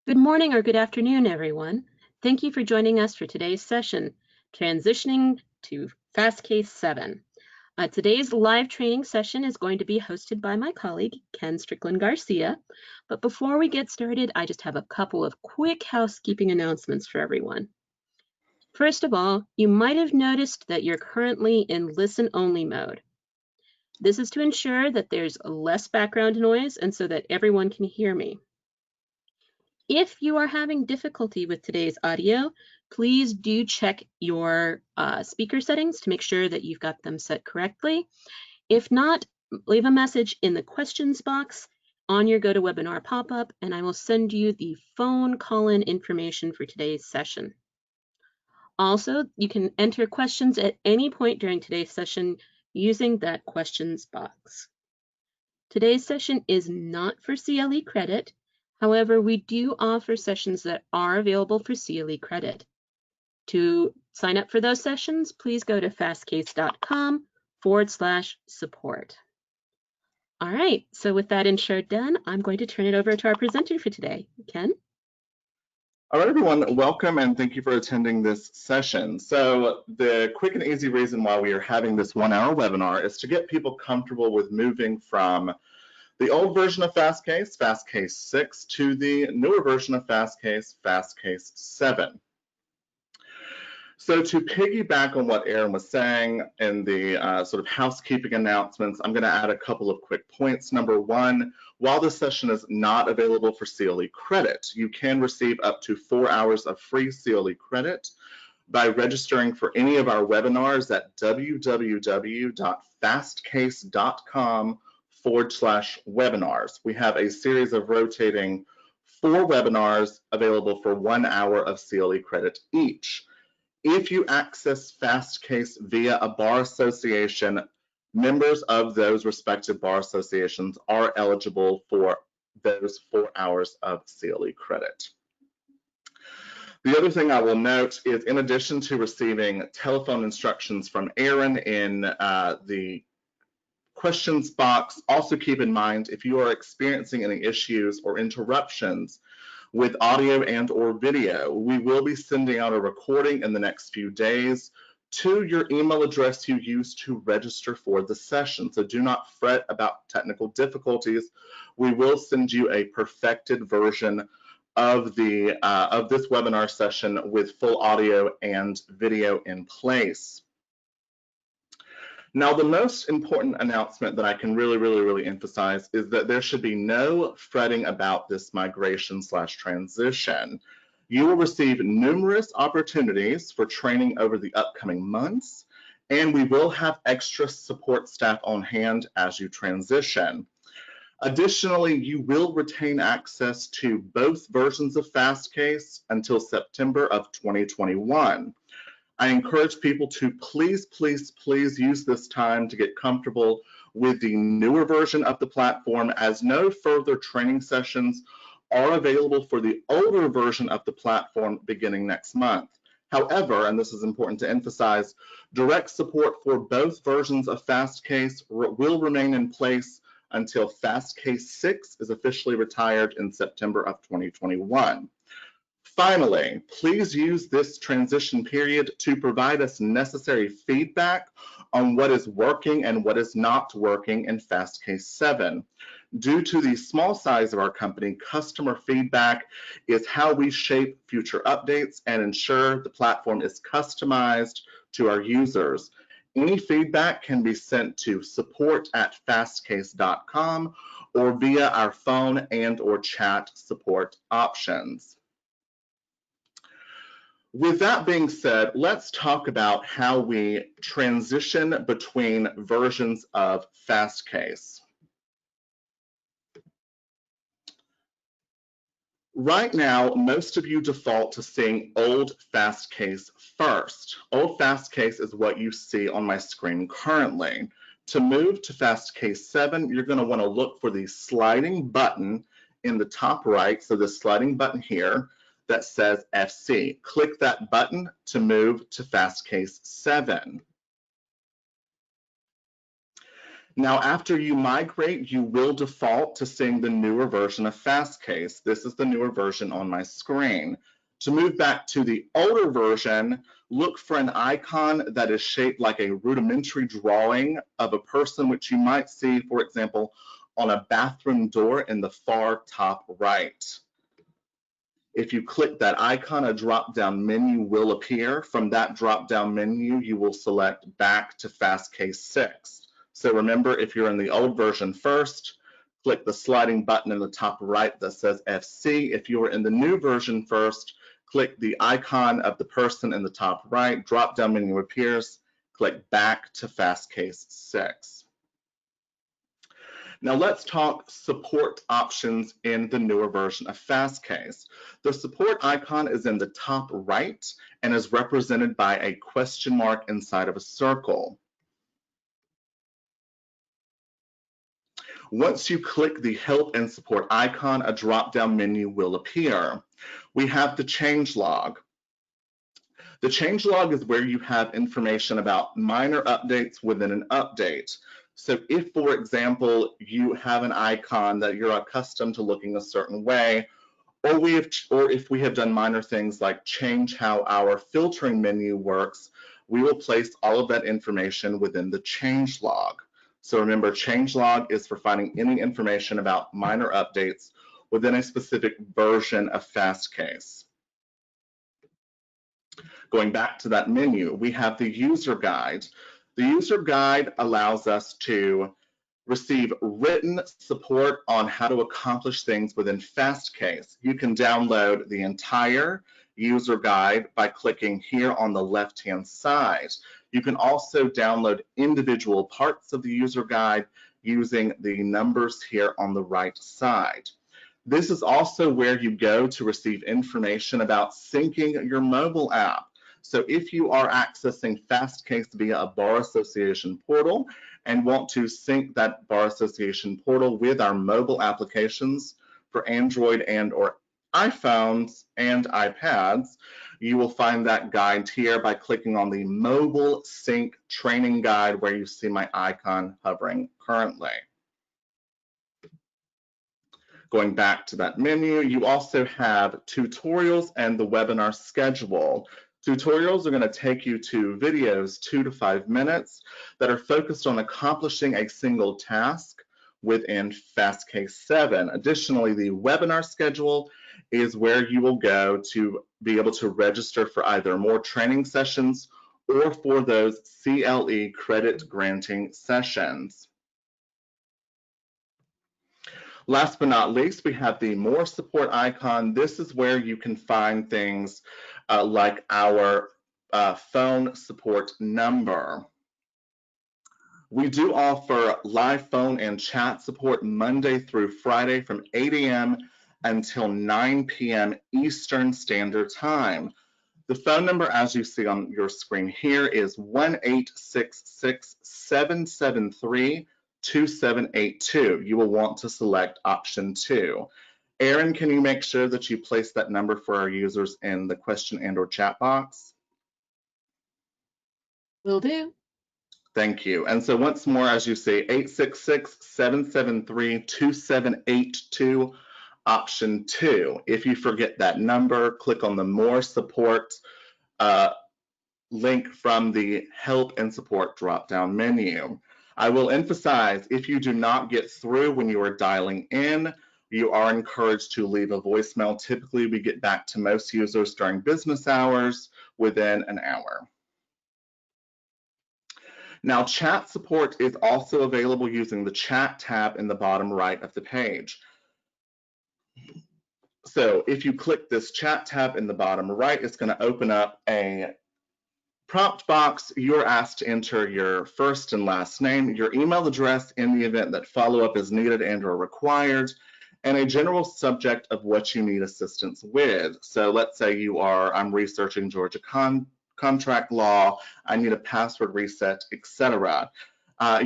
Good morning or good afternoon, everyone. Thank you for joining us for today's session, Transitioning to Fastcase 7. Today's live training session is going to be hosted by my colleague, Ken Strickland Garcia. But before we get started, I just have a couple of quick housekeeping announcements for everyone. First of all, you might have noticed that you're currently in listen-only mode. This is to ensure that there's less background noise and so that everyone can hear me. If you are having difficulty with today's audio, please do check your speaker settings to make sure that you've got them set correctly. If not, leave a message in the questions box on your GoToWebinar pop-up, and I will send you the phone call-in information for today's session. Also, you can enter questions at any point during today's session using that questions box. Today's session is not for CLE credit. However, we do offer sessions that are available for CLE credit. To sign up for those sessions, please go to fastcase.com/support. All right, so with that intro done, I'm going to turn it over to our presenter for today, Ken. All right, everyone, welcome and thank you for attending this session. So the quick and easy reason why we are having this 1-hour webinar is to get people comfortable with moving from the old version of Fastcase, Fastcase 6, to the newer version of Fastcase, Fastcase 7. So to piggyback on what Aaron was saying in the sort of housekeeping announcements, I'm going to add a couple of quick points. Number one, while this session is not available for CLE credit, you can receive up to 4 hours of free CLE credit by registering for any of our webinars at www.fastcase.com/webinars. We have a series of rotating 4 webinars available for 1 hour of CLE credit each. If you access Fastcase via a bar association, members of those respective bar associations are eligible for those 4 hours of CLE credit. The other thing I will note is, in addition to receiving telephone instructions from Aaron in the questions box, also keep in mind if you are experiencing any issues or interruptions with audio and or video, we will be sending out a recording in the next few days to your email address you used to register for the session. So do not fret about technical difficulties. We will send you a perfected version of this webinar session with full audio and video in place. Now, the most important announcement that I can really emphasize is that there should be no fretting about this migration/transition. You will receive numerous opportunities for training over the upcoming months, and we will have extra support staff on hand as you transition. Additionally, you will retain access to both versions of Fastcase until September of 2021. I encourage people to please use this time to get comfortable with the newer version of the platform, as no further training sessions are available for the older version of the platform beginning next month. However, and this is important to emphasize, direct support for both versions of Fastcase will remain in place until Fastcase 6 is officially retired in September of 2021. Finally, please use this transition period to provide us necessary feedback on what is working and what is not working in Fastcase 7. Due to the small size of our company, customer feedback is how we shape future updates and ensure the platform is customized to our users. Any feedback can be sent to support@fastcase.com or via our phone and or chat support options. With that being said, let's talk about how we transition between versions of Fastcase. Right now, most of you default to seeing old Fastcase first. Old Fastcase is what you see on my screen currently. To move to Fastcase 7, you're going to want to look for the sliding button in the top right, so this sliding button here, that says FC. Click that button to move to Fastcase 7. Now, after you migrate, you will default to seeing the newer version of Fastcase. This is the newer version on my screen. To move back to the older version, look for an icon that is shaped like a rudimentary drawing of a person, which you might see, for example, on a bathroom door in the far top right. If you click that icon, a drop-down menu will appear. From that drop-down menu, you will select back to Fastcase 6. So remember, if you're in the old version first, click the sliding button in the top right that says FC. If you're in the new version first, click the icon of the person in the top right, drop-down menu appears, click back to Fastcase 6. Now let's talk support options in the newer version of Fastcase. The support icon is in the top right and is represented by a question mark inside of a circle. Once you click the help and support icon, a drop-down menu will appear. We have the change log. The change log is where you have information about minor updates within an update. So if, for example, you have an icon that you're accustomed to looking a certain way, or if we have done minor things like change how our filtering menu works, we will place all of that information within the change log. So remember, change log is for finding any information about minor updates within a specific version of Fastcase. Going back to that menu, we have the user guide. The user guide allows us to receive written support on how to accomplish things within Fastcase. You can download the entire user guide by clicking here on the left-hand side. You can also download individual parts of the user guide using the numbers here on the right side. This is also where you go to receive information about syncing your mobile app. So if you are accessing Fastcase via a bar association portal and want to sync that bar association portal with our mobile applications for Android and or iPhones and iPads, you will find that guide here by clicking on the Mobile Sync Training Guide where you see my icon hovering currently. Going back to that menu, you also have tutorials and the webinar schedule. Tutorials are going to take you to videos 2 to 5 minutes that are focused on accomplishing a single task within Fastcase 7. Additionally, the webinar schedule is where you will go to be able to register for either more training sessions or for those CLE credit granting sessions. Last but not least, we have the more support icon. This is where you can find things like our phone support number. We do offer live phone and chat support Monday through Friday from 8 a.m. until 9 p.m. Eastern Standard Time. The phone number, as you see on your screen here, is 1-866-773-2782. You will want to select option 2. Erin, can you make sure that you place that number for our users in the question and or chat box? Will do. Thank you. And so once more, as you see, 866-773-2782, option 2. If you forget that number, click on the more support link from the help and support drop-down menu. I will emphasize, if you do not get through when you are dialing in, you are encouraged to leave a voicemail. Typically, we get back to most users during business hours within an hour. Now, chat support is also available using the chat tab in the bottom right of the page. So if you click this chat tab in the bottom right, it's going to open up a prompt box. You're asked to enter your first and last name, your email address in the event that follow-up is needed and or required, and a general subject of what you need assistance with. So let's say I'm researching Georgia contract law, I need a password reset, etc.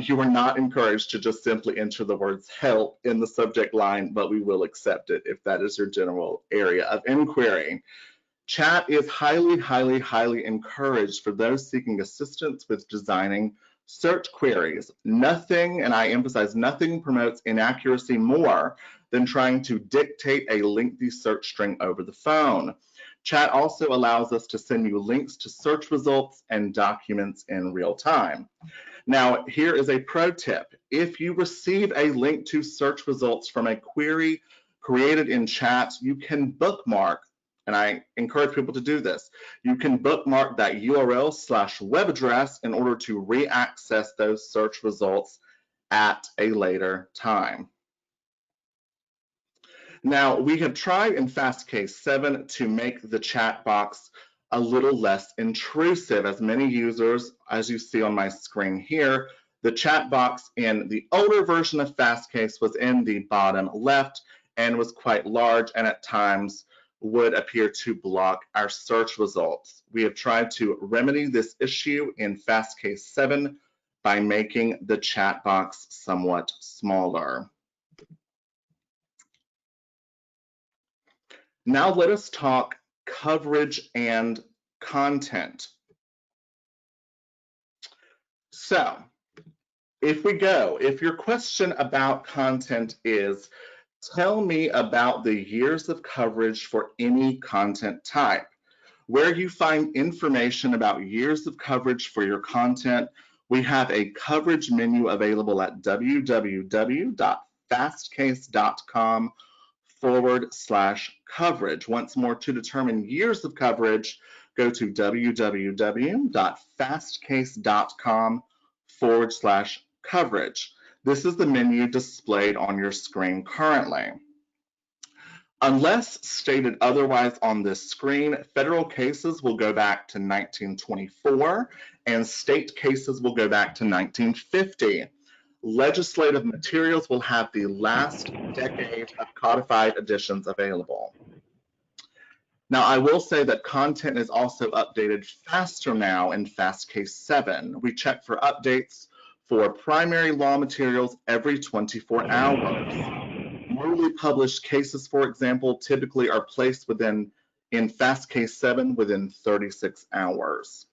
You are not encouraged to just simply enter the words help in the subject line, but we will accept it if that is your general area of inquiry. Chat is highly, highly, highly encouraged for those seeking assistance with designing Search queries. Nothing, and I emphasize nothing, promotes inaccuracy more than trying to dictate a lengthy search string over the phone. Chat also allows us to send you links to search results and documents in real time. Now, here is a pro tip. If you receive a link to search results from a query created in chat, you can bookmark, and I encourage people to do this, you can bookmark that URL/web address in order to re-access those search results at a later time. Now, we have tried in Fastcase 7 to make the chat box a little less intrusive, as many users, as you see on my screen here, the chat box in the older version of Fastcase was in the bottom left and was quite large, and at times would appear to block our search results. We have tried to remedy this issue in Fastcase 7 by making the chat box somewhat smaller. Now let us talk coverage and content. So if your question about content is, tell me about the years of coverage for any content type. Where you find information about years of coverage for your content, we have a coverage menu available at www.fastcase.com/coverage. Once more, to determine years of coverage, go to www.fastcase.com/coverage. This is the menu displayed on your screen currently. Unless stated otherwise on this screen, federal cases will go back to 1924 and state cases will go back to 1950. Legislative materials will have the last decade of codified editions available. Now, I will say that content is also updated faster now in Fastcase 7. We check for updates for primary law materials every 24 hours. Newly published cases, for example, typically are placed in Fastcase 7 within 36 hours.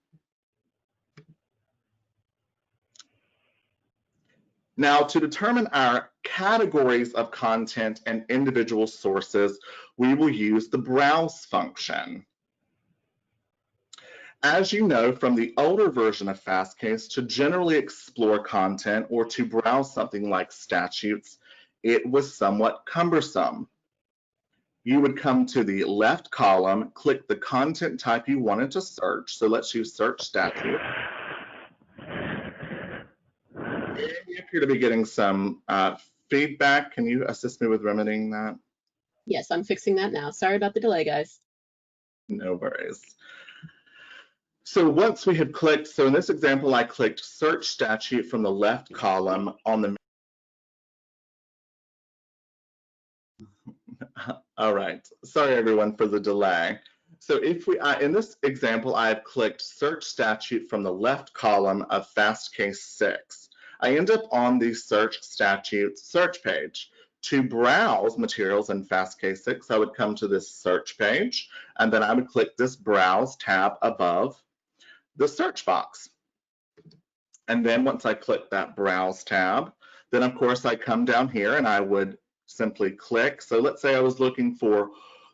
Now, to determine our categories of content and individual sources, we will use the browse function. As you know from the older version of Fastcase, to generally explore content or to browse something like statutes, it was somewhat cumbersome. You would come to the left column, click the content type you wanted to search. So let's use search statute. We appear to be getting some feedback. Can you assist me with remedying that? Yes, I'm fixing that now. Sorry about the delay, guys. No worries. So once we had clicked, so in this example, I clicked search statute from the left column on the. All right, sorry everyone for the delay. So if we, in this example, I have clicked search statute from the left column of Fastcase 6. I end up on the search statute search page. To browse materials in Fastcase 6, I would come to this search page, and then I would click this browse tab above the search box. And then once I click that browse tab, then of course I come down here and I would simply click. So let's say I was looking for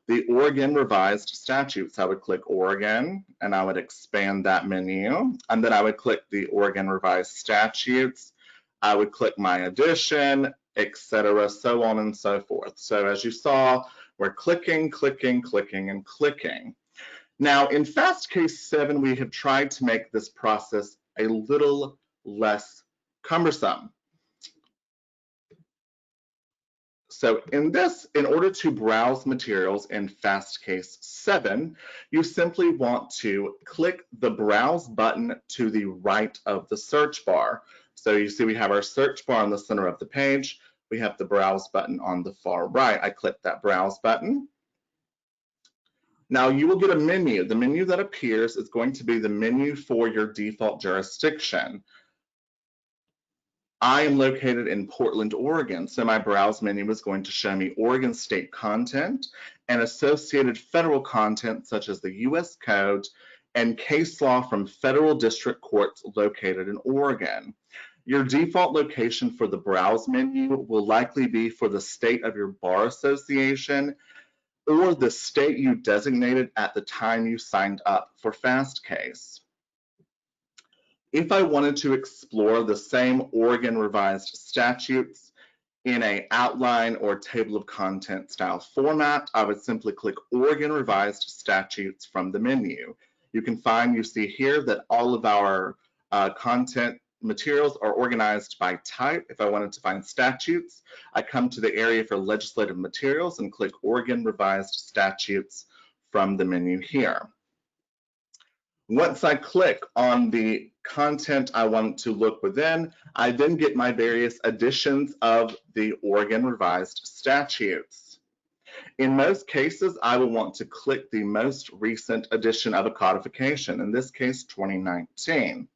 the Oregon revised statutes. I would click Oregon and I would expand that menu, and then I would click the Oregon revised statutes. I would click my edition, etc., so on and so forth. So as you saw, we're clicking, clicking, clicking, and clicking. Now in Fastcase 7, we have tried to make this process a little less cumbersome. So in order to browse materials in Fastcase 7, you simply want to click the browse button to the right of the search bar. So you see we have our search bar in the center of the page. We have the browse button on the far right. I click that browse button. Now you will get a menu. The menu that appears is going to be the menu for your default jurisdiction. I am located in Portland, Oregon, so my browse menu is going to show me Oregon state content and associated federal content such as the U.S. Code and case law from federal district courts located in Oregon. Your default location for the browse menu will likely be for the state of your bar association or the state you designated at the time you signed up for Fastcase. If I wanted to explore the same Oregon revised statutes in an outline or table of contents style format, I would simply click Oregon revised statutes from the menu. You see here that all of our content materials are organized by type. If I wanted to find statutes, I come to the area for legislative materials and click Oregon revised statutes from the menu here. Once I click on the content I want to look within, I then get my various editions of the Oregon revised statutes. In most cases, I will want to click the most recent edition of a codification, in this case, 2019.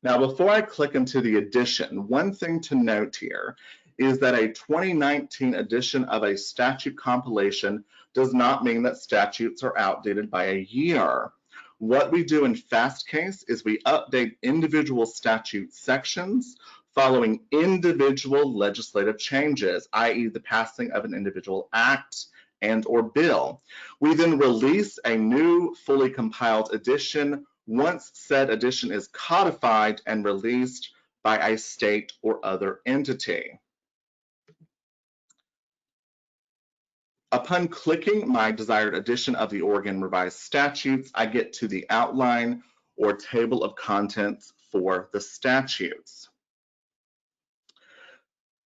Now, before I click into the edition, one thing to note here is that a 2019 edition of a statute compilation does not mean that statutes are outdated by a year. What we do in Fastcase is we update individual statute sections following individual legislative changes, i.e. the passing of an individual act and/or bill. We then release a new fully compiled edition once said edition is codified and released by a state or other entity. Upon clicking my desired edition of the Oregon revised statutes, I get to the outline or table of contents for the statutes.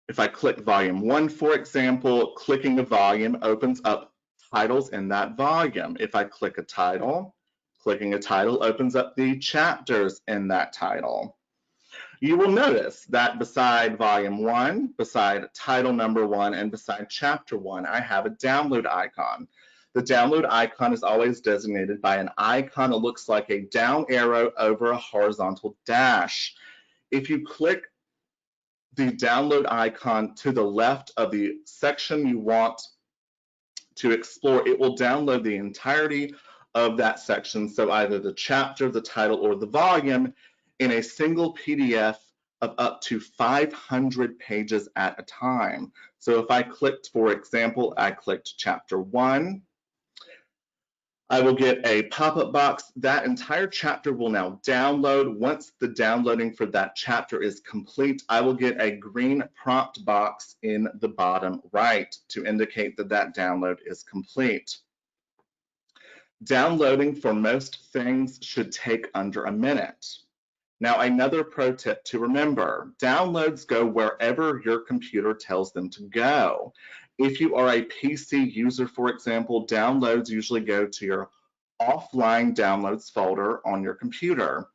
If I click volume 1, for example, clicking a volume opens up titles in that volume. If I click a title, clicking a title opens up the chapters in that title. You will notice that beside volume 1, beside title number 1, and beside chapter 1, I have a download icon. The download icon is always designated by an icon that looks like a down arrow over a horizontal dash. If you click the download icon to the left of the section you want to explore, it will download the entirety of that section, so either the chapter, the title, or the volume, in a single PDF of up to 500 pages at a time. So if I clicked, for example, I clicked chapter 1, I will get a pop-up box. That entire chapter will now download. Once the downloading for that chapter is complete, I will get a green prompt box in the bottom right to indicate that that download is complete. Downloading for most things should take under a minute. Now, another pro tip to remember, downloads go wherever your computer tells them to go. If you are a PC user, for example, downloads usually go to your offline downloads folder on your computer.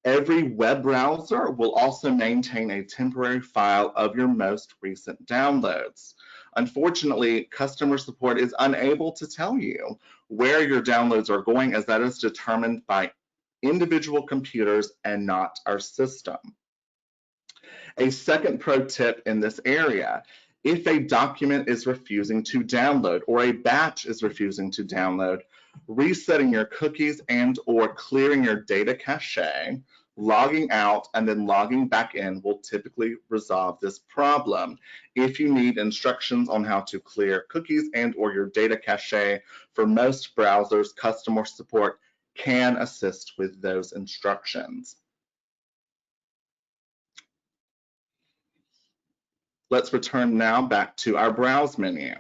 Every web browser will also maintain a temporary file of your most recent downloads. Unfortunately, customer support is unable to tell you where your downloads are going, as that is determined by individual computers and not our system. A second pro tip in this area, if a document is refusing to download or a batch is refusing to download, resetting your cookies and/or clearing your data cache, logging out and then logging back in will typically resolve this problem. If you need instructions on how to clear cookies and/or your data cache, for most browsers, customer support can assist with those instructions. Let's return now back to our browse menu.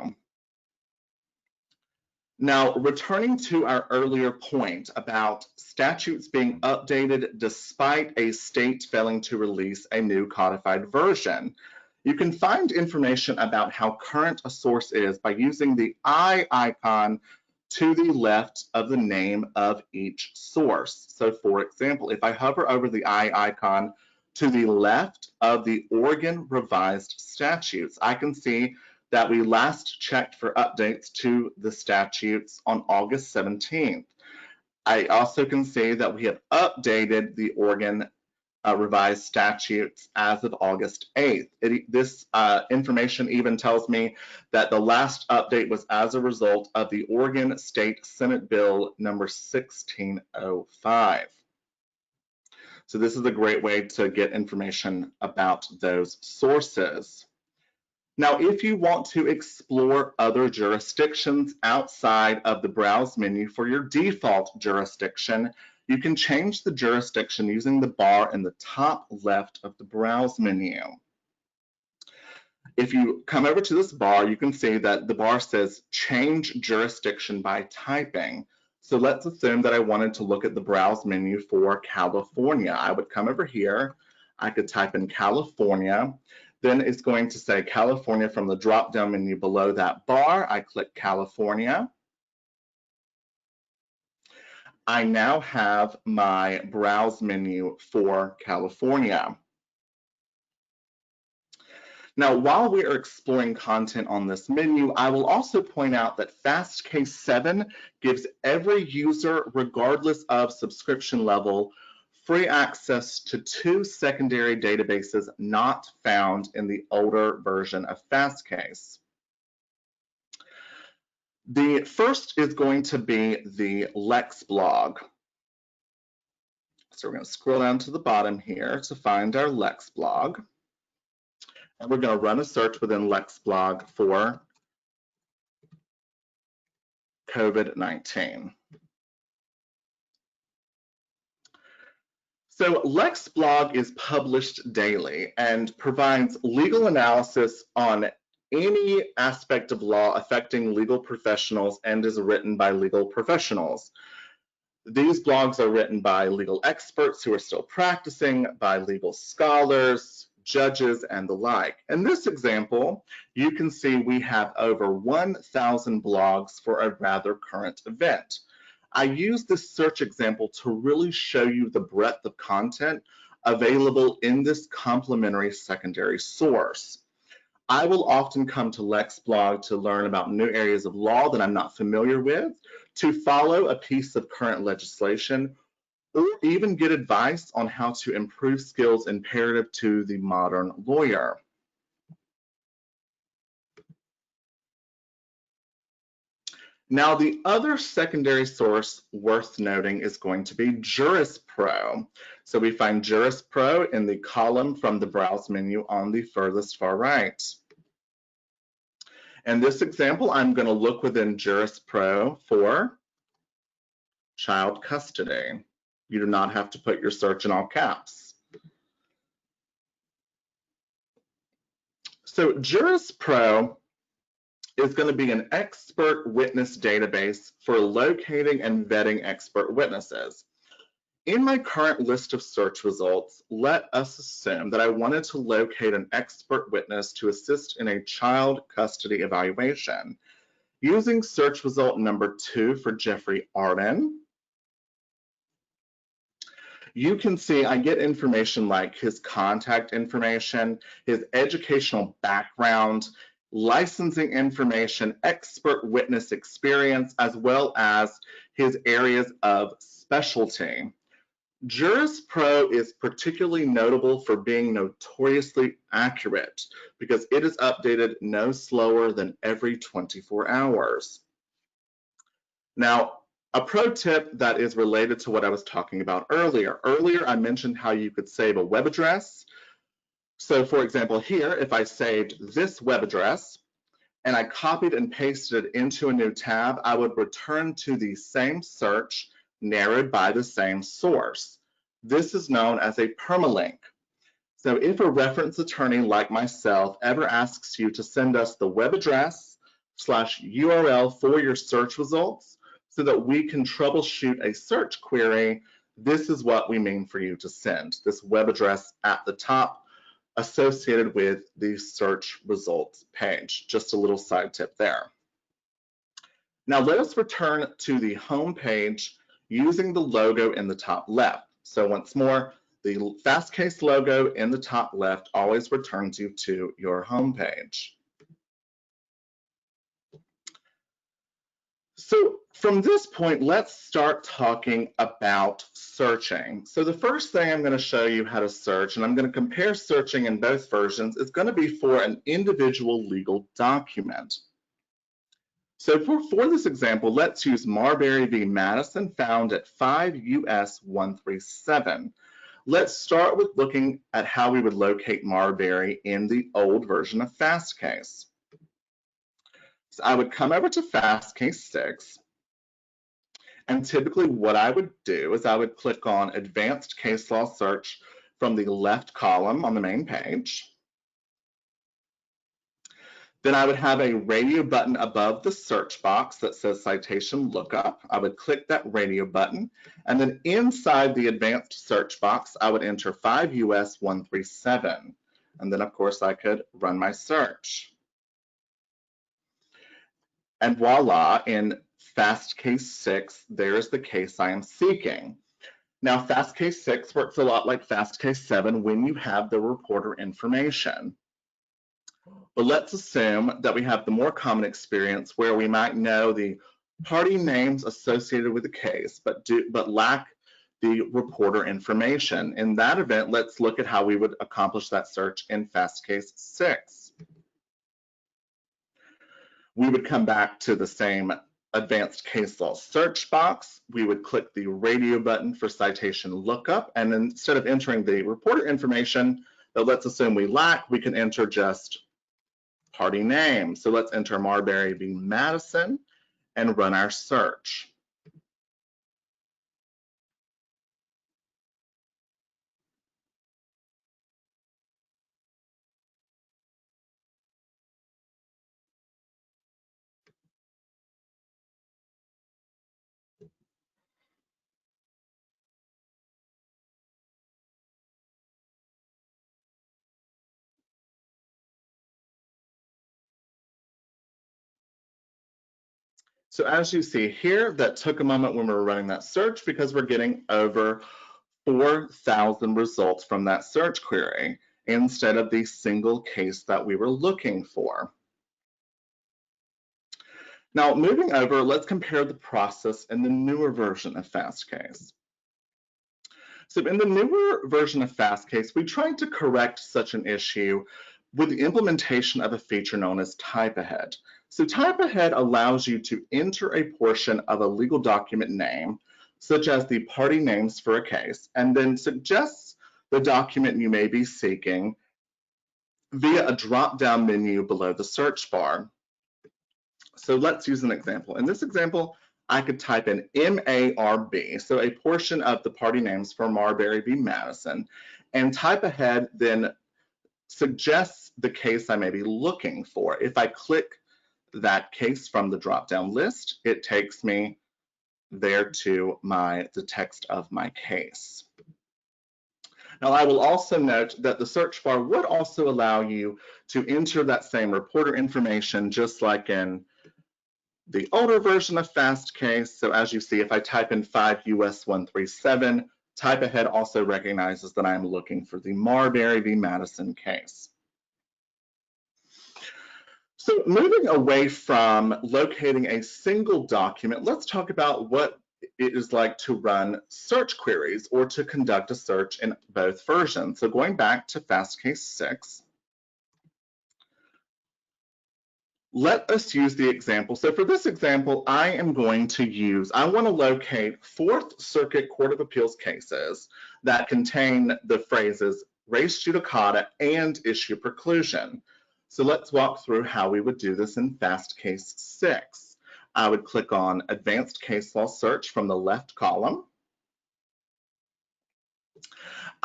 Now, returning to our earlier point about statutes being updated despite a state failing to release a new codified version, you can find information about how current a source is by using the eye icon to the left of the name of each source. So for example, if I hover over the eye icon to the left of the Oregon revised statutes, I can see that we last checked for updates to the statutes on August 17th. I also can see that we have updated the Oregon revised statutes as of August 8th. This information even tells me that the last update was as a result of the Oregon State Senate Bill number 1605. So this is a great way to get information about those sources. Now, if you want to explore other jurisdictions outside of the browse menu for your default jurisdiction, you can change the jurisdiction using the bar in the top left of the browse menu. If you come over to this bar, you can see that the bar says change jurisdiction by typing. So let's assume that I wanted to look at the browse menu for California. I would come over here, I could type in California, then it's going to say California from the drop-down menu below that bar. I click California. I now have my browse menu for California. Now, while we are exploring content on this menu, I will also point out that Fastcase 7 gives every user, regardless of subscription level, free access to 2 secondary databases not found in the older version of Fastcase. The first is going to be the Lex Blog. So we're going to scroll down to the bottom here to find our Lex Blog. And we're going to run a search within Lex Blog for COVID-19. So Lex Blog is published daily and provides legal analysis on any aspect of law affecting legal professionals and is written by legal professionals. These blogs are written by legal experts who are still practicing, by legal scholars, judges, and the like. In this example, you can see we have over 1,000 blogs for a rather current event. I use this search example to really show you the breadth of content available in this complementary secondary source. I will often come to Lex Blog to learn about new areas of law that I'm not familiar with, to follow a piece of current legislation, or even get advice on how to improve skills imperative to the modern lawyer. Now, the other secondary source worth noting is going to be Juris Pro. So we find Juris Pro in the column from the browse menu on the furthest far right. In this example, I'm going to look within Juris Pro for child custody. You do not have to put your search in all caps. So Juris Pro is going to be an expert witness database for locating and vetting expert witnesses. In my current list of search results, let us assume that I wanted to locate an expert witness to assist in a child custody evaluation. Using search result number 2 for Jeffrey Arden, you can see I get information like his contact information, his educational background, licensing information, expert witness experience, as well as his areas of specialty. Juris Pro is particularly notable for being notoriously accurate because it is updated no slower than every 24 hours. Now, a pro tip that is related to what I was talking about earlier. Earlier, I mentioned how you could save a web address. So for example, here, if I saved this web address and I copied and pasted it into a new tab, I would return to the same search narrowed by the same source. This is known as a permalink. So if a reference attorney like myself ever asks you to send us the web address /URL for your search results so that we can troubleshoot a search query, this is what we mean for you to send, this web address at the top associated with the search results page. Just a little side tip there. Now let us return to the home page using the logo in the top left. So once more, the Fastcase logo in the top left always returns you to your home page. So from this point, let's start talking about searching. So the first thing I'm going to show you how to search, and I'm going to compare searching in both versions, is going to be for an individual legal document. So for this example, let's use Marbury v. Madison, found at 5 U.S. 137. Let's start with looking at how we would locate Marbury in the old version of Fastcase. So I would come over to Fastcase 6, and typically what I would do is I would click on Advanced Case Law Search from the left column on the main page. Then I would have a radio button above the search box that says Citation Lookup. I would click that radio button, and then inside the advanced search box, I would enter 5 U.S. 137. And then, of course, I could run my search. And voila, in Fastcase 6, there's the case I am seeking. Now, Fastcase 6 works a lot like Fastcase 7 when you have the reporter information. But let's assume that we have the more common experience where we might know the party names associated with the case, but lack the reporter information. In that event, let's look at how we would accomplish that search in Fastcase 6. We would come back to the same advanced case law search box. We would click the radio button for citation lookup, and instead of entering the reporter information that let's assume we lack, we can enter just party name. So let's enter Marbury v. Madison and run our search. So as you see here, that took a moment when we were running that search because we're getting over 4,000 results from that search query instead of the single case that we were looking for. Now, moving over, let's compare the process in the newer version of Fastcase. So in the newer version of Fastcase, we tried to correct such an issue with the implementation of a feature known as Type Ahead. So Type Ahead allows you to enter a portion of a legal document name, such as the party names for a case, and then suggests the document you may be seeking via a drop-down menu below the search bar. So let's use an example. In this example, I could type in MARB, so a portion of the party names for Marbury v. Madison, and Type Ahead then suggests the case I may be looking for. If I click that case from the drop-down list, it takes me there to the text of my case. Now, I will also note that the search bar would also allow you to enter that same reporter information just like in the older version of Fastcase. So as you see, if I type in 5 US 137, Type Ahead also recognizes that I'm looking for the Marbury v. Madison case. So moving away from locating a single document, let's talk about what it is like to run search queries or to conduct a search in both versions. So going back to Fastcase 6, let us use the example. So for this example, I want to locate Fourth Circuit Court of Appeals cases that contain the phrases res judicata and issue preclusion. So let's walk through how we would do this in Fastcase 6. I would click on Advanced Case Law Search from the left column.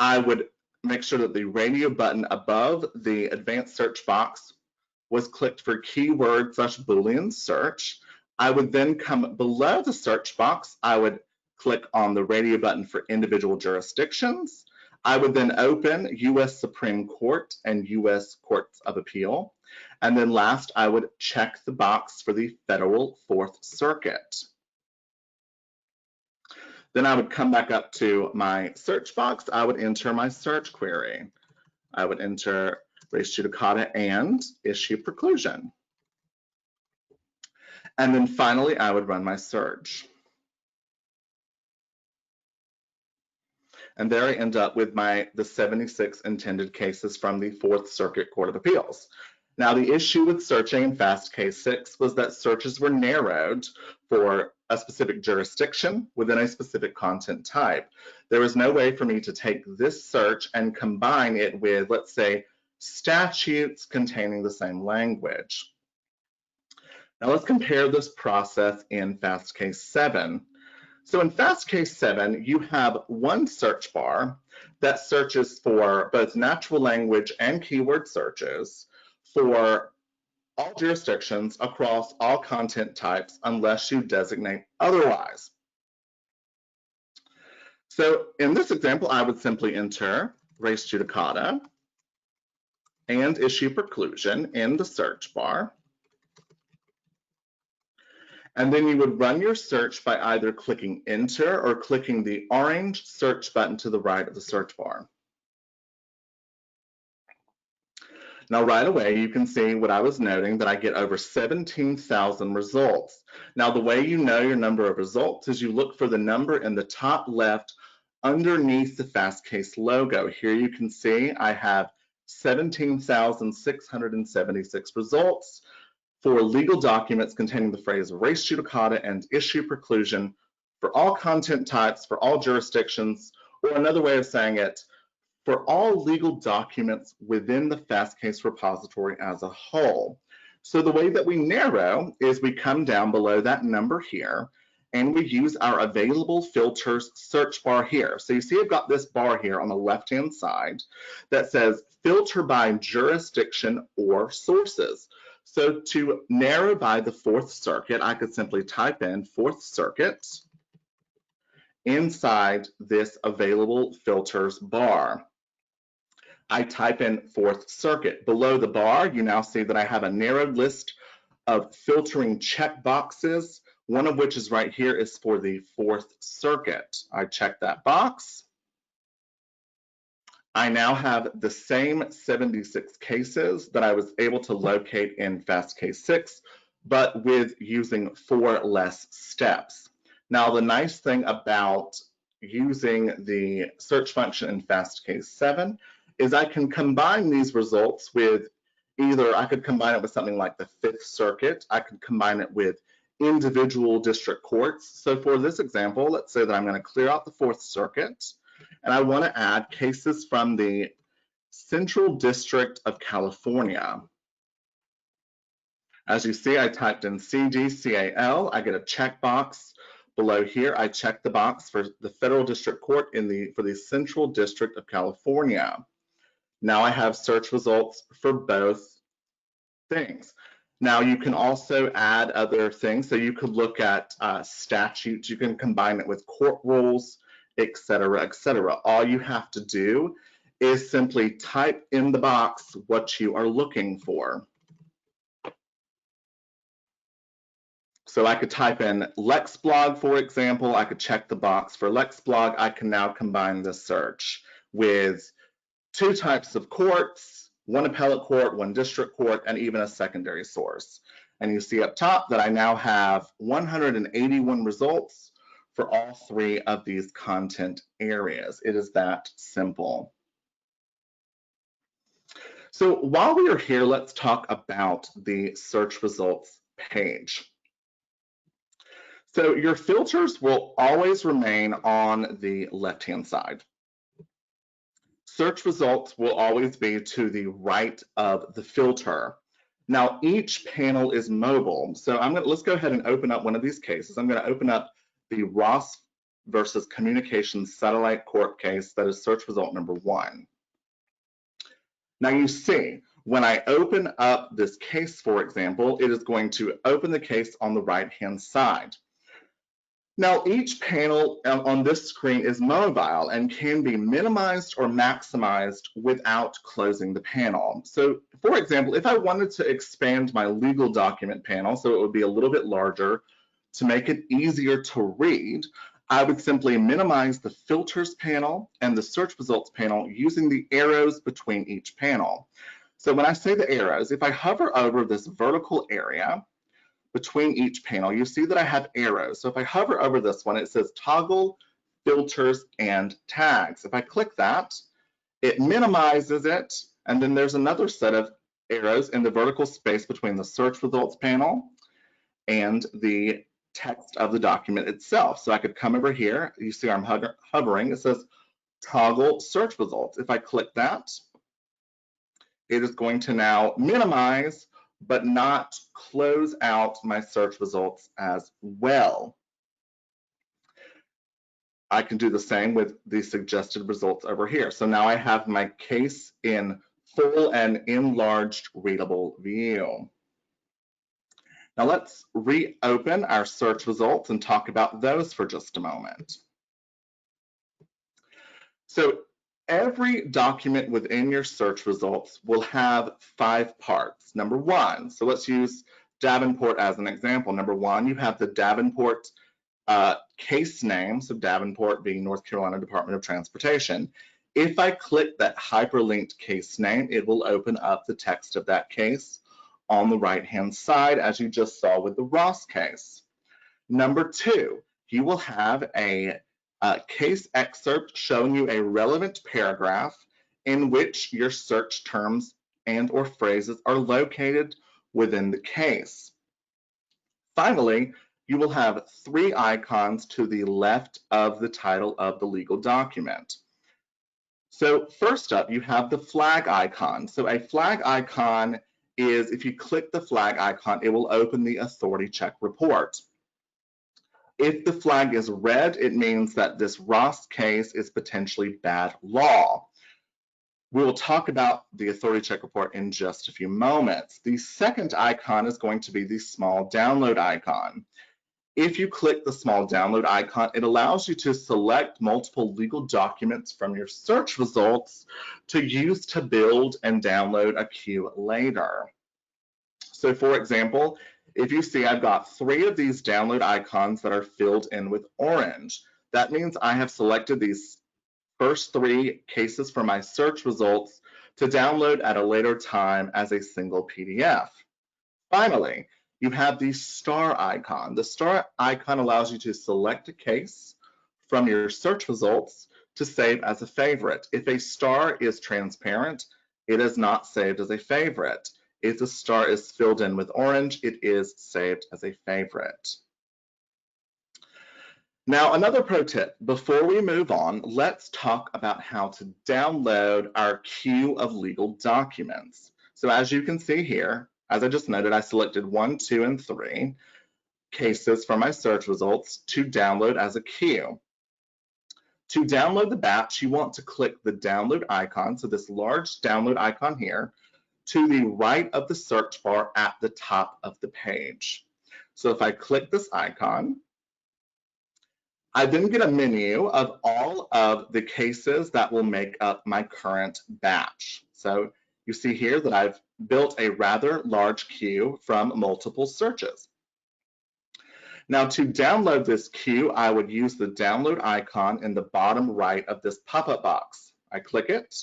I would make sure that the radio button above the advanced search box was clicked for keyword / Boolean search. I would then come below the search box. I would click on the radio button for individual jurisdictions. I would then open U.S. Supreme Court and U.S. Courts of Appeal. And then last, I would check the box for the Federal Fourth Circuit. Then I would come back up to my search box. I would enter my search query. I would enter res judicata and issue preclusion. And then finally, I would run my search. And there I end up with the 76 intended cases from the Fourth Circuit Court of Appeals. Now, the issue with searching in Fastcase 6 was that searches were narrowed for a specific jurisdiction within a specific content type. There was no way for me to take this search and combine it with, let's say, statutes containing the same language. Now, let's compare this process in Fastcase 7. So in Fastcase 7, you have one search bar that searches for both natural language and keyword searches for all jurisdictions across all content types unless you designate otherwise. So in this example, I would simply enter res judicata and issue preclusion in the search bar. And then you would run your search by either clicking enter or clicking the orange search button to the right of the search bar. Now, right away, you can see what I was noting, that I get over 17,000 results. Now, the way you know your number of results is you look for the number in the top left underneath the Fastcase logo. Here you can see I have 17,676 results for legal documents containing the phrase res judicata and issue preclusion for all content types, for all jurisdictions, or another way of saying it, for all legal documents within the Fastcase repository as a whole. So the way that we narrow is we come down below that number here, and we use our available filters search bar here. So you see I've got this bar here on the left-hand side that says filter by jurisdiction or sources. So to narrow by the Fourth Circuit, I could simply type in Fourth Circuit inside this available filters bar. I type in Fourth Circuit. Below the bar, you now see that I have a narrowed list of filtering checkboxes, one of which is right here is for the Fourth Circuit. I check that box. I now have the same 76 cases that I was able to locate in Fastcase 6, but with using 4 less steps. Now, the nice thing about using the search function in Fastcase 7 is I can combine these results with I could combine it with something like the Fifth Circuit. I could combine it with individual district courts. So for this example, let's say that I'm going to clear out the Fourth Circuit, and I want to add cases from the Central District of California. As you see, I typed in CDCAL. I get a checkbox below here. I check the box for the Federal District Court for the Central District of California. Now I have search results for both things. Now you can also add other things. So you could look at statutes. You can combine it with court rules, et cetera, et cetera. All you have to do is simply type in the box what you are looking for. So I could type in Lex Blog, for example. I could check the box for Lex Blog. I can now combine the search with 2 types of courts, 1 appellate court, 1 district court, and even a secondary source. And you see up top that I now have 181 results for all 3 of these content areas. It is that simple. So while we are here, let's talk about the search results page. So your filters will always remain on the left-hand side. Search results will always be to the right of the filter. Now, each panel is mobile. So let's go ahead and open up one of these cases. I'm going to open up the Ross versus Communications Satellite Court case that is search result number 1. Now you see, when I open up this case, for example, it is going to open the case on the right-hand side. Now, each panel on this screen is mobile and can be minimized or maximized without closing the panel. So, for example, if I wanted to expand my legal document panel so it would be a little bit larger to make it easier to read, I would simply minimize the filters panel and the search results panel using the arrows between each panel. So when I say the arrows, if I hover over this vertical area, between each panel, you see that I have arrows. So if I hover over this one, it says toggle, filters, and tags. If I click that, it minimizes it, and then there's another set of arrows in the vertical space between the search results panel and the text of the document itself. So I could come over here, you see I'm hovering, it says toggle search results. If I click that, it is going to now minimize but not close out my search results as well. I can do the same with the suggested results over here. So now I have my case in full and enlarged readable view. Now let's reopen our search results and talk about those for just a moment. So every document within your search results will have 5 parts. Number 1, so let's use Davenport as an example. Number 1, you have the Davenport case name, so Davenport being North Carolina Department of Transportation. If I click that hyperlinked case name, it will open up the text of that case on the right-hand side, as you just saw with the Ross case. Number 2, you will have a case excerpt showing you a relevant paragraph in which your search terms and or phrases are located within the case. Finally, you will have 3 icons to the left of the title of the legal document. So first up, you have the flag icon. So a flag icon is, if you click the flag icon, it will open the authority check report. If the flag is red, it means that this Ross case is potentially bad law. We will talk about the authority check report in just a few moments. The second icon is going to be the small download icon. If you click the small download icon, it allows you to select multiple legal documents from your search results to use to build and download a queue later. So for example, if you see I've got 3 of these download icons that are filled in with orange, that means I have selected these first 3 cases from my search results to download at a later time as a single PDF. Finally, you have the star icon. The star icon allows you to select a case from your search results to save as a favorite. If a star is transparent, it is not saved as a favorite. If the star is filled in with orange, it is saved as a favorite. Now, another pro tip, before we move on, let's talk about how to download our queue of legal documents. So as you can see here, as I just noted, I selected 1, 2, and 3 cases from my search results to download as a queue. To download the batch, you want to click the download icon, so this large download icon here, to the right of the search bar at the top of the page. So if I click this icon, I then get a menu of all of the cases that will make up my current batch. So you see here that I've built a rather large queue from multiple searches. Now to download this queue, I would use the download icon in the bottom right of this pop-up box. I click it.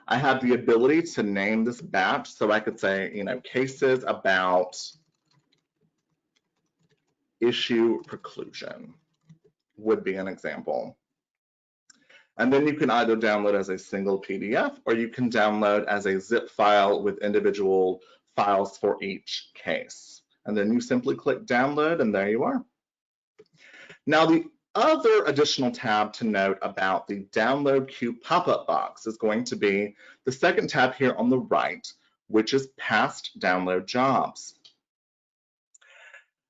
I have the ability to name this batch, so I could say, cases about issue preclusion would be an example. And then you can either download as a single PDF or you can download as a zip file with individual files for each case. And then you simply click download and there you are. Now the other additional tab to note about the download queue pop-up box is going to be the second tab here on the right, which is past download jobs.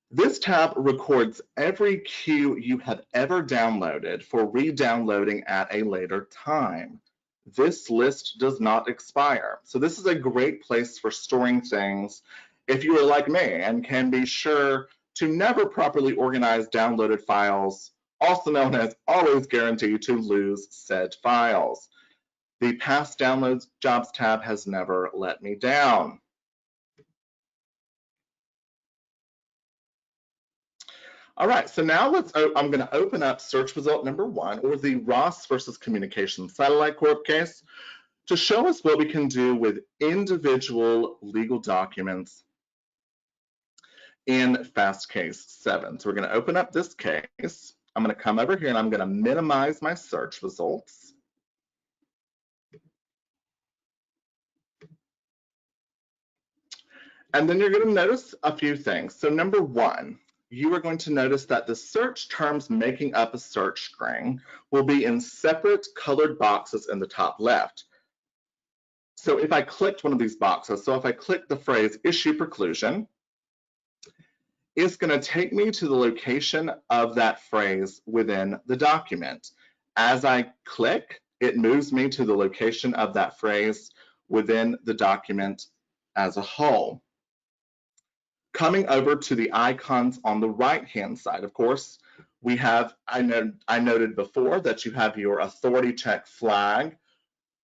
This tab records every queue you have ever downloaded for re-downloading at a later time. This list does not expire. So this is a great place for storing things if you are like me and can be sure to never properly organize downloaded files, also known as always guaranteed to lose said files. The past downloads jobs tab has never let me down. All right, so now I'm going to open up search result number 1, or the Ross versus Communications Satellite Corp case, to show us what we can do with individual legal documents in Fastcase 7. So we're going to open up this case. I'm going to come over here and I'm going to minimize my search results. And then you're going to notice a few things. So number one, you are going to notice that the search terms making up a search string will be in separate colored boxes in the top left. So if I clicked one of these boxes, so if I click the phrase issue preclusion, it's going to take me to the location of that phrase within the document. As I click, it moves me to the location of that phrase within the document as a whole. Coming over to the icons on the right-hand side, of course, we have, I noted before that you have your authority check flag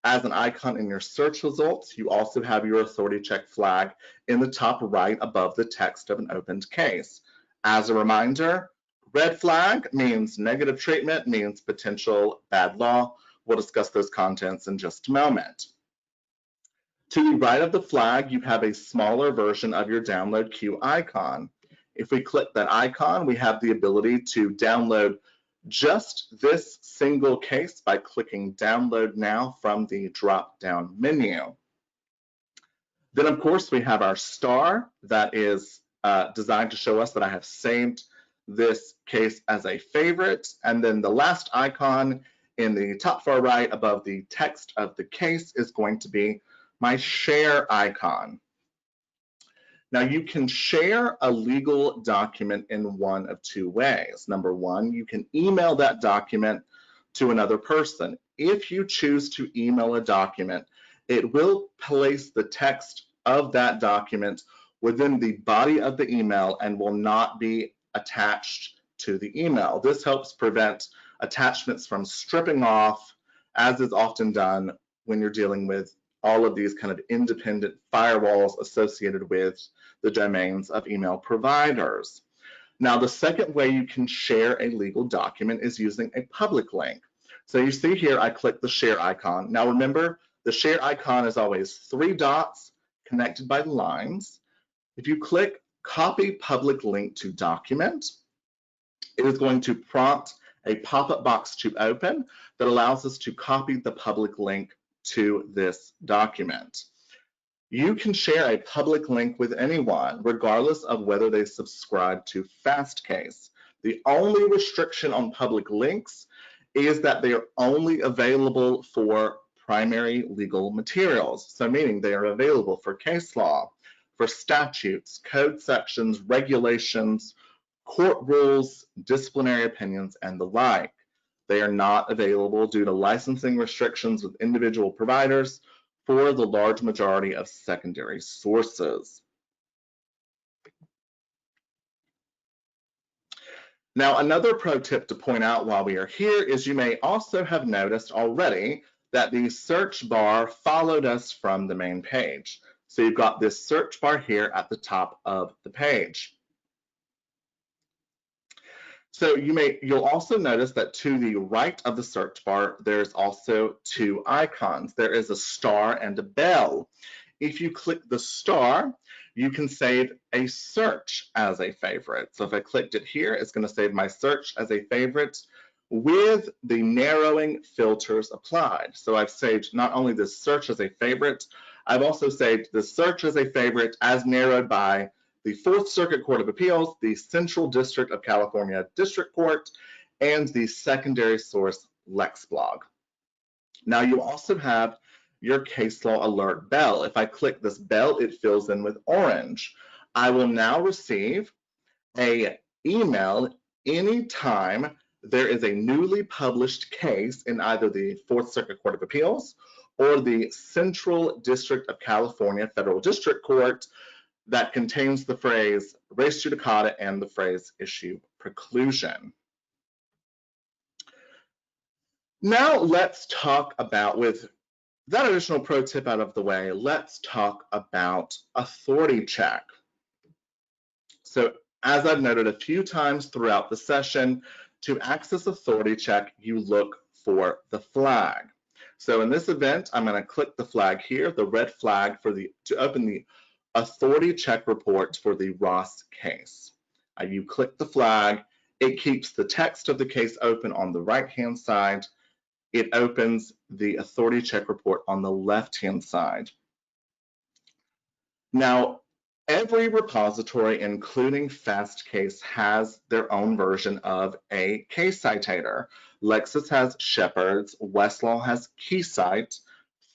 as an icon in your search results. You also have your authority check flag in the top right above the text of an opened case. As a reminder, red flag means negative treatment, means potential bad law. We'll discuss those contents in just a moment. To the right of the flag, you have a smaller version of your download queue icon. If we click that icon, we have the ability to download just this single case by clicking download now from the drop-down menu. Then of course we have our star that is designed to show us that I have saved this case as a favorite. And then the last icon in the top far right above the text of the case is going to be my share icon. Now you can share a legal document in one of two ways. Number one, you can email that document to another person. If you choose to email a document, it will place the text of that document within the body of the email and will not be attached to the email. This helps prevent attachments from stripping off, as is often done when you're dealing with all of these kind of independent firewalls associated with the domains of email providers. Now, the second way you can share a legal document is using a public link. So you see here, I click the share icon. Now remember, the share icon is always 3 dots connected by lines. If you click copy public link to document, it is going to prompt a pop-up box to open that allows us to copy the public link to this document. You can share a public link with anyone, regardless of whether they subscribe to Fastcase. The only restriction on public links is that they are only available for primary legal materials. So meaning they are available for case law, for statutes, code sections, regulations, court rules, disciplinary opinions, and the like. They are not available due to licensing restrictions with individual providers for the large majority of secondary sources. Now, another pro tip to point out while we are here is you may also have noticed already that the search bar followed us from the main page. So you've got this search bar here at the top of the page. So you'll also notice that to the right of the search bar, there's also 2 icons. There is a star and a bell. If you click the star, you can save a search as a favorite. So if I clicked it here, it's going to save my search as a favorite with the narrowing filters applied. So I've saved not only this search as a favorite, I've also saved the search as a favorite as narrowed by the 4th Circuit Court of Appeals, the Central District of California District Court, and the secondary source Lex Blog. Now you also have your case law alert bell. If I click this bell, it fills in with orange. I will now receive an email anytime there is a newly published case in either the 4th Circuit Court of Appeals or the Central District of California Federal District Court that contains the phrase res judicata and the phrase issue preclusion. Now let's talk about, with that additional pro tip out of the way, let's talk about authority check. So as I've noted a few times throughout the session, to access authority check, you look for the flag. So in this event, I'm going to click the flag here, the red flag to open the authority check report for the Ross case. You click the flag, it keeps the text of the case open on the right-hand side. It opens the authority check report on the left-hand side. Now, every repository, including Fastcase, has their own version of a case citator. Lexis has Shepard's, Westlaw has KeyCite,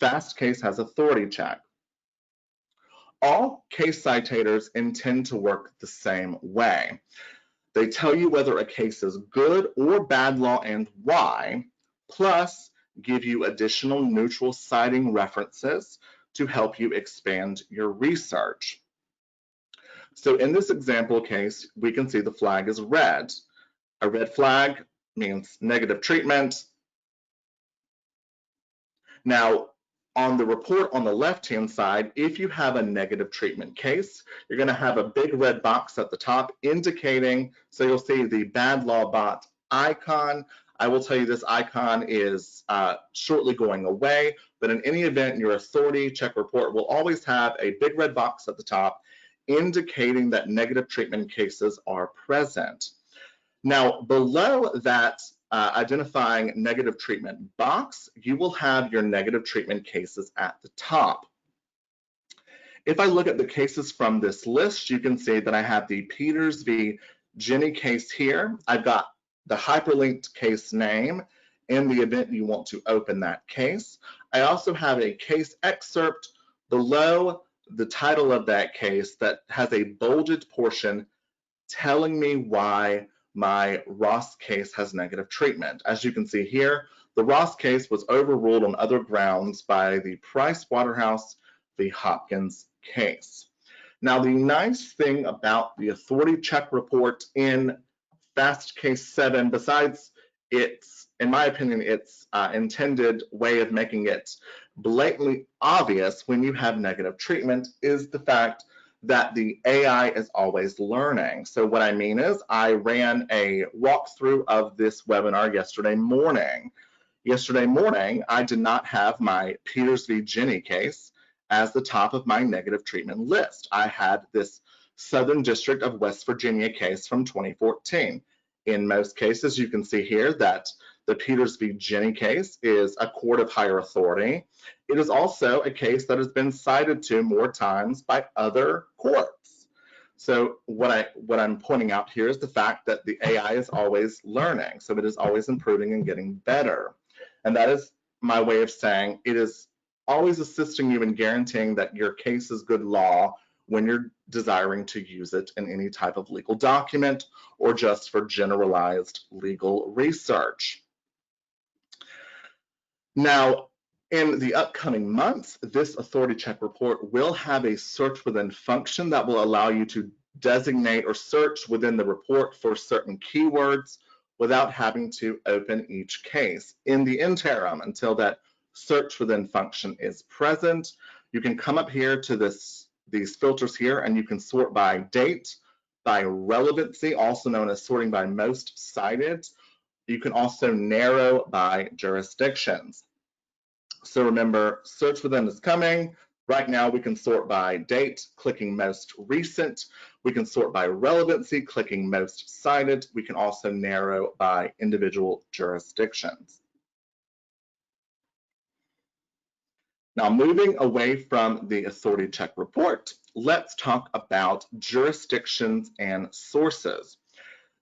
Fastcase has authority check. All case citators intend to work the same way. They tell you whether a case is good or bad law and why, plus give you additional neutral citing references to help you expand your research. So in this example case, we can see the flag is red. A red flag means negative treatment. Now, on the report on the left-hand side, if you have a negative treatment case, you're going to have a big red box at the top indicating, so you'll see the bad law bot icon. I will tell you this icon is shortly going away, but in any event, your authority check report will always have a big red box at the top indicating that negative treatment cases are present. Now, below that identifying negative treatment box, you will have your negative treatment cases at the top. If I look at the cases from this list, you can see that I have the Peters v. Jenny case here. I've got the hyperlinked case name in the event you want to open that case. I also have a case excerpt below the title of that case that has a bolded portion telling me why my Ross case has negative treatment. As you can see here, the Ross case was overruled on other grounds by the Price Waterhouse v. Hopkins case. Now, the nice thing about the authority check report in Fastcase 7, besides its, in my opinion, its intended way of making it blatantly obvious when you have negative treatment, is the fact that the AI is always learning. So what I mean is I ran a walkthrough of this webinar yesterday morning. Yesterday morning, I did not have my Peters v. Jenny case as the top of my negative treatment list. I had this Southern District of West Virginia case from 2014. In most cases, you can see here that the Peters v. Jenny case is a court of higher authority. It is also a case that has been cited to more times by other courts. So what I'm pointing out here is the fact that the AI is always learning. So it is always improving and getting better. And that is my way of saying it is always assisting you in guaranteeing that your case is good law when you're desiring to use it in any type of legal document or just for generalized legal research. Now, in the upcoming months, this authority check report will have a search within function that will allow you to designate or search within the report for certain keywords without having to open each case. In the interim, until that search within function is present, you can come up here to these filters here and you can sort by date, by relevancy, also known as sorting by most cited. You can also narrow by jurisdictions. So remember, search within is coming. Right now we can sort by date, clicking most recent. We can sort by relevancy, clicking most cited. We can also narrow by individual jurisdictions. Now, moving away from the authority check report, let's talk about jurisdictions and sources.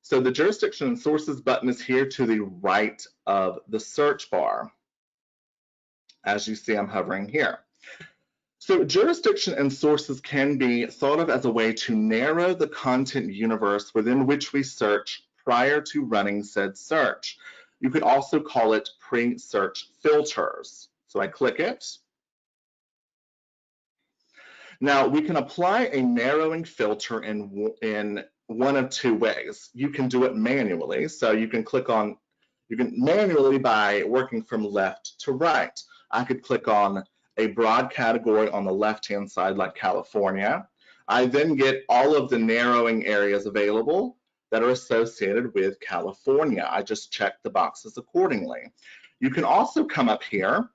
So the jurisdiction and sources button is here to the right of the search bar. As you see, I'm hovering here. So jurisdiction and sources can be thought of as a way to narrow the content universe within which we search prior to running said search. You could also call it pre-search filters. So I click it. Now, we can apply a narrowing filter in one of two ways. You can do it manually. So you can manually by working from left to right. I could click on a broad category on the left-hand side like California. I then get all of the narrowing areas available that are associated with California. I just check the boxes accordingly. You can also come up here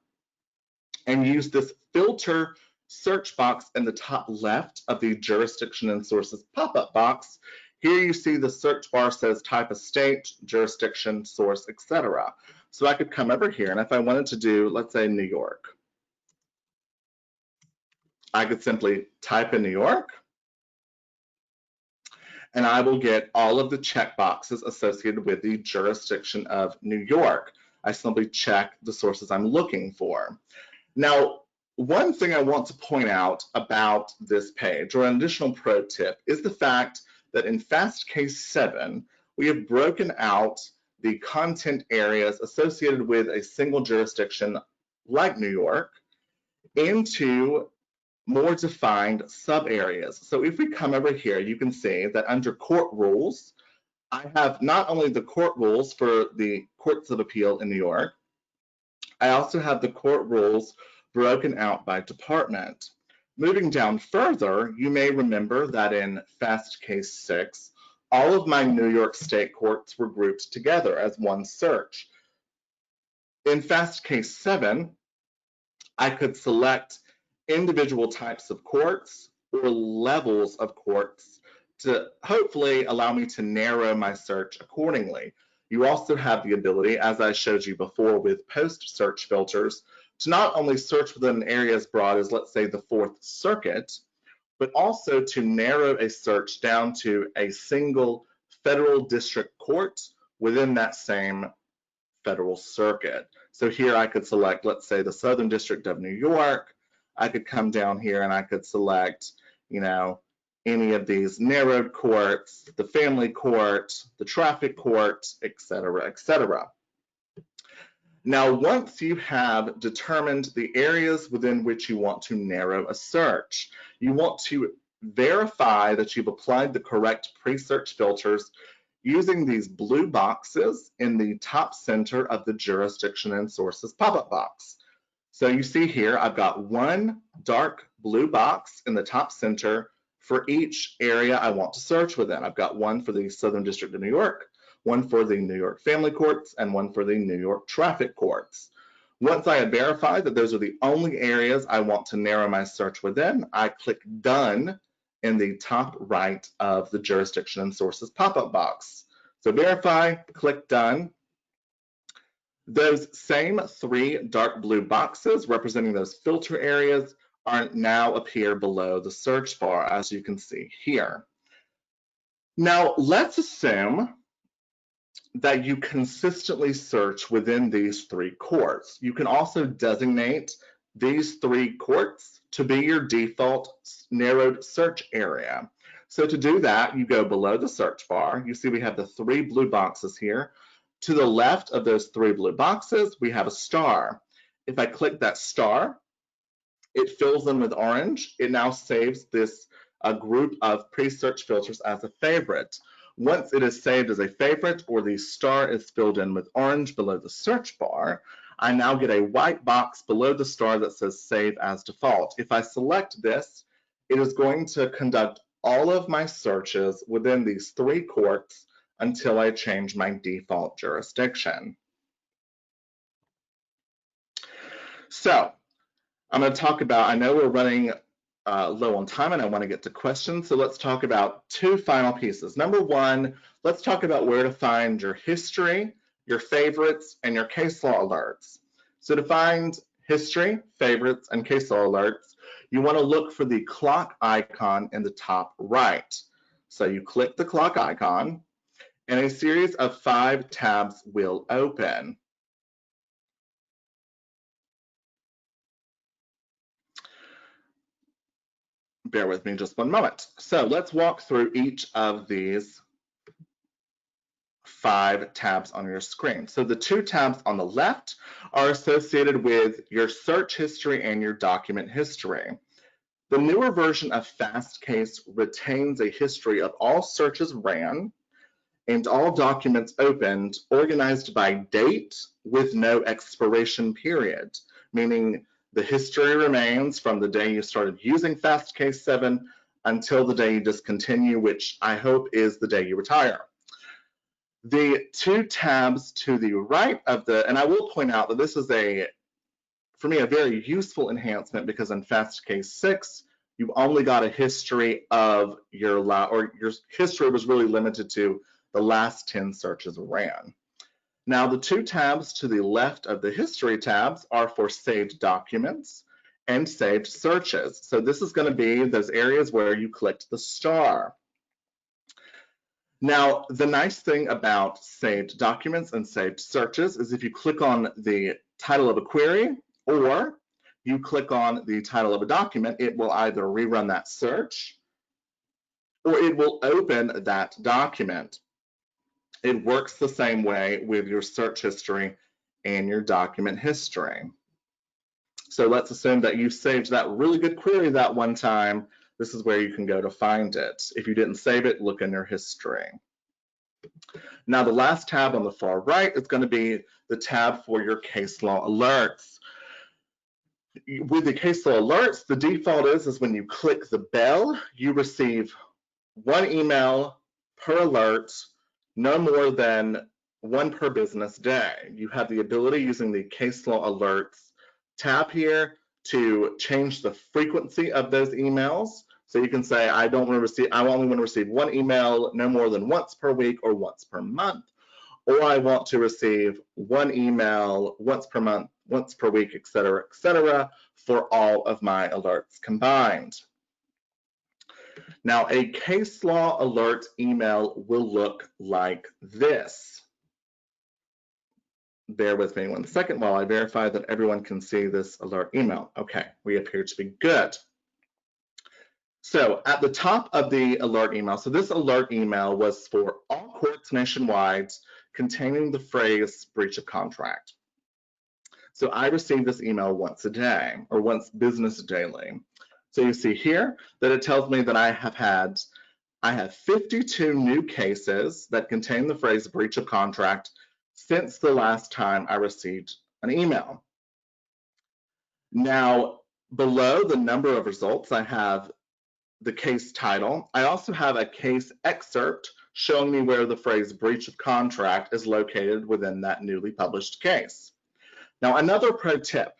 and use this filter search box in the top left of the jurisdiction and sources pop-up box, here you see the search bar says type of state, jurisdiction, source, etc. So I could come over here, and if I wanted to do, let's say, New York, I could simply type in New York, and I will get all of the check boxes associated with the jurisdiction of New York. I simply check the sources I'm looking for. Now, one thing I want to point out about this page, or an additional pro tip, is the fact that in Fastcase 7, we have broken out the content areas associated with a single jurisdiction like New York into more defined sub areas. So if we come over here, you can see that under court rules, I have not only the court rules for the courts of appeal in New York, I also have the court rules broken out by department. Moving down further, you may remember that in Fastcase 6, all of my New York State courts were grouped together as one search. In Fastcase 7, I could select individual types of courts or levels of courts to hopefully allow me to narrow my search accordingly. You also have the ability, as I showed you before with post search filters, to not only search within an area as broad as, let's say, the Fourth Circuit, but also to narrow a search down to a single federal district court within that same federal circuit. So here I could select, let's say, the Southern District of New York. I could come down here and I could select, any of these narrowed courts, the family court, the traffic court, etc., etc. Now, once you have determined the areas within which you want to narrow a search, you want to verify that you've applied the correct pre-search filters using these blue boxes in the top center of the jurisdiction and sources pop-up box. So you see here, I've got one dark blue box in the top center for each area I want to search within. I've got one for the Southern District of New York, one for the New York Family Courts, and one for the New York Traffic Courts. Once I have verified that those are the only areas I want to narrow my search within, I click Done in the top right of the Jurisdiction and Sources pop-up box. So verify, click Done. Those same three dark blue boxes representing those filter areas now appear below the search bar, as you can see here. Now, let's assume that you consistently search within these three courts. You can also designate these three courts to be your default narrowed search area. So to do that, you go below the search bar. You see we have the three blue boxes here. To the left of those three blue boxes, we have a star. If I click that star, it fills in with orange. It now saves this group of pre-search filters as a favorite. Once it is saved as a favorite, or the star is filled in with orange below the search bar, I now get a white box below the star that says Save as Default. If I select this, it is going to conduct all of my searches within these three courts until I change my default jurisdiction. So I'm going to talk about, I know we're running low on time and I want to get to questions, so let's talk about two final pieces. Number one, let's talk about where to find your history, your favorites, and your case law alerts. So to find history, favorites, and case law alerts, you want to look for the clock icon in the top right. So you click the clock icon, and a series of 5 tabs will open. Bear with me just one moment. So let's walk through each of these 5 tabs on your screen. So the 2 tabs on the left are associated with your search history and your document history. The newer version of Fastcase retains a history of all searches ran and all documents opened, organized by date with no expiration period, meaning the history remains from the day you started using Fastcase 7 until the day you discontinue, which I hope is the day you retire. The 2 tabs to the right of and I will point out that this is a for me, a very useful enhancement, because in Fastcase 6, you've only got a history of your history was really limited to the last 10 searches ran. Now, the two tabs to the left of the history tabs are for saved documents and saved searches. So this is going to be those areas where you clicked the star. Now, the nice thing about saved documents and saved searches is if you click on the title of a query or you click on the title of a document, it will either rerun that search or it will open that document. It works the same way with your search history and your document history. So let's assume that you saved that really good query that one time. This is where you can go to find it. If you didn't save it, look in your history. Now, the last tab on the far right is going to be the tab for your case law alerts. With the case law alerts, the default is when you click the bell, you receive one email per alert, no more than one per business day. You have the ability using the case law alerts tab here to change the frequency of those emails. So you can say, I only want to receive one email no more than once per week or once per month, or I want to receive one email once per month, once per week, etc., for all of my alerts combined. Now, a case law alert email will look like this. Bear with me 1 second while I verify that everyone can see this alert email. Okay, we appear to be good. So at the top of the alert email, so this alert email was for all courts nationwide containing the phrase breach of contract. So I receive this email once a day or once business daily. So you see here that it tells me that I have 52 new cases that contain the phrase breach of contract since the last time I received an email. Now, below the number of results, I have the case title. I also have a case excerpt showing me where the phrase breach of contract is located within that newly published case. Now, another pro tip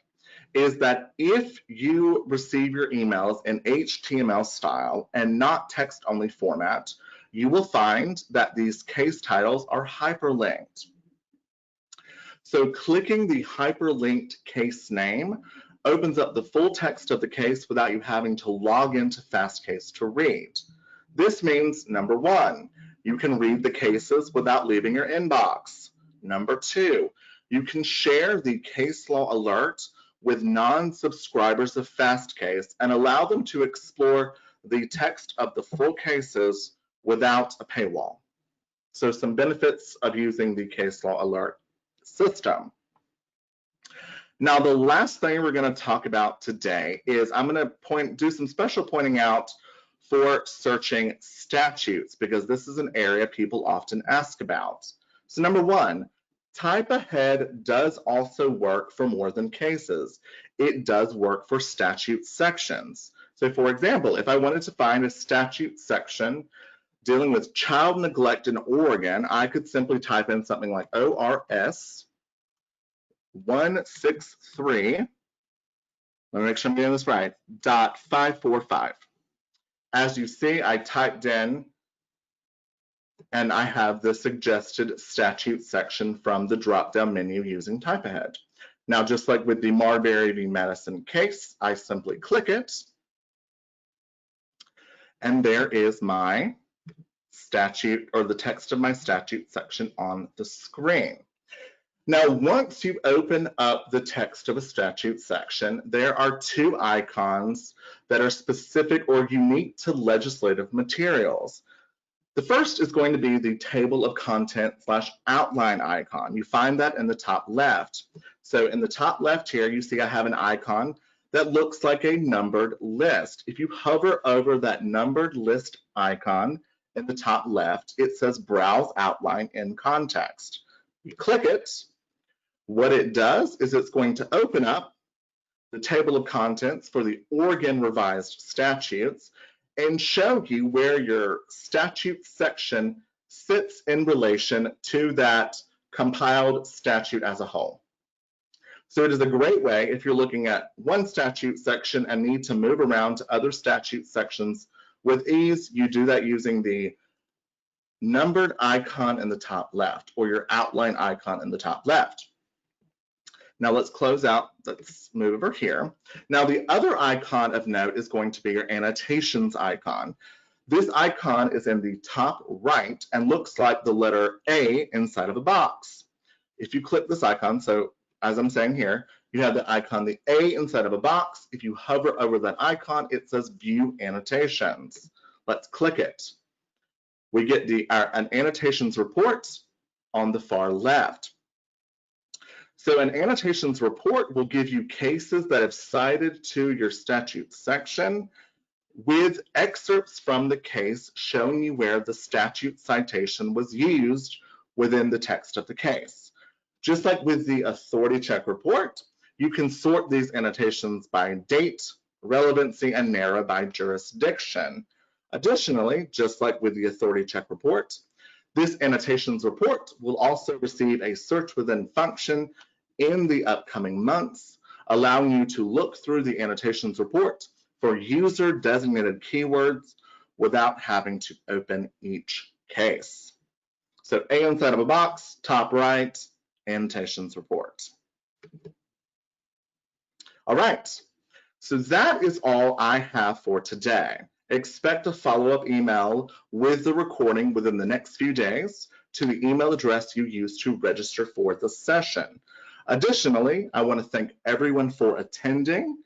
is that if you receive your emails in HTML style and not text-only format, you will find that these case titles are hyperlinked. So clicking the hyperlinked case name opens up the full text of the case without you having to log into Fastcase to read. This means, number one, you can read the cases without leaving your inbox. Number two, you can share the case law alert with non-subscribers of Fastcase and allow them to explore the text of the full cases without a paywall. So some benefits of using the case law alert system. Now, the last thing we're going to talk about today is I'm going to do some special pointing out for searching statutes, because this is an area people often ask about. So number one, type ahead does also work for more than cases. It does work for statute sections. So for example, if I wanted to find a statute section dealing with child neglect in Oregon, I could simply type in something like ORS 163, let me make sure I'm getting this right, .545. As you see, I typed in and I have the suggested statute section from the drop-down menu using type ahead. Now, just like with the Marbury v. Madison case, I simply click it, and there is my statute, or the text of my statute section on the screen. Now, once you open up the text of a statute section, there are two icons that are specific or unique to legislative materials. The first is going to be the table of contents / outline icon. You find that in the top left. So in the top left here, you see I have an icon that looks like a numbered list. If you hover over that numbered list icon in the top left, it says Browse Outline in Context. You click it. What it does is it's going to open up the table of contents for the Oregon Revised Statutes and show you where your statute section sits in relation to that compiled statute as a whole. So it is a great way if you're looking at one statute section and need to move around to other statute sections with ease. You do that using the numbered icon in the top left or your outline icon in the top left. Now let's close out. Let's move over here. Now the other icon of note is going to be your annotations icon. This icon is in the top right and looks like the letter A inside of a box. If you click this icon, so as I'm saying here, you have the icon, the A inside of a box. If you hover over that icon, it says View Annotations. Let's click it. We get an annotations report on the far left. So an annotations report will give you cases that have cited to your statute section with excerpts from the case showing you where the statute citation was used within the text of the case. Just like with the authority check report, you can sort these annotations by date, relevancy, and narrow by jurisdiction. Additionally, just like with the authority check report, this annotations report will also receive a search within function in the upcoming months, allowing you to look through the annotations report for user designated keywords without having to open each case. So A inside of a box, top right, annotations report. All right, so that is all I have for today. Expect a follow-up email with the recording within the next few days to the email address you used to register for the session. Additionally, I want to thank everyone for attending.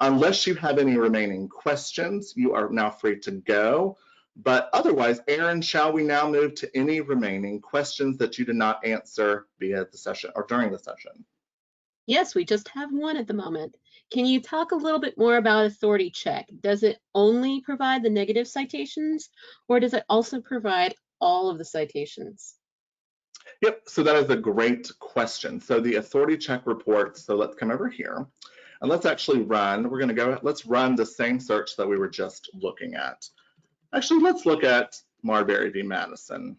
Unless you have any remaining questions, you are now free to go. But otherwise, Erin, shall we now move to any remaining questions that you did not answer via the session or during the session? Yes, we just have one at the moment. Can you talk a little bit more about authority check? Does it only provide the negative citations, or does it also provide all of the citations? Yep, so that is a great question. So the authority check report, so let's come over here and let's actually run, let's run the same search that we were just looking at. Actually, let's look at Marbury v. Madison.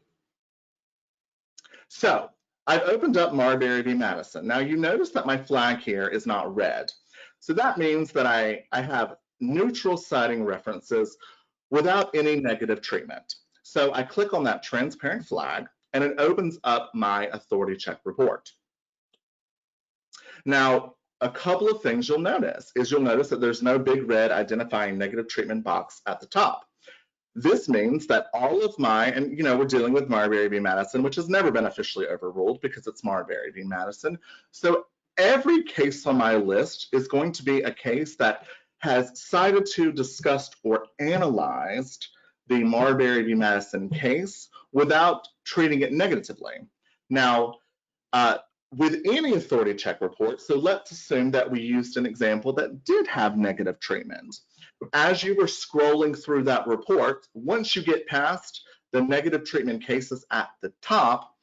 So I've opened up Marbury v. Madison. Now you notice that my flag here is not red. So that means that I have neutral citing references without any negative treatment. So I click on that transparent flag and it opens up my authority check report. Now, a couple of things you'll notice that there's no big red identifying negative treatment box at the top. This means that all of and we're dealing with Marbury v. Madison, which has never been officially overruled because it's Marbury v. Madison. So every case on my list is going to be a case that has cited to, discussed, or analyzed the Marbury v. Madison case without treating it negatively. Now, with any authority check report, so let's assume that we used an example that did have negative treatment. As you were scrolling through that report, once you get past the negative treatment cases at the top,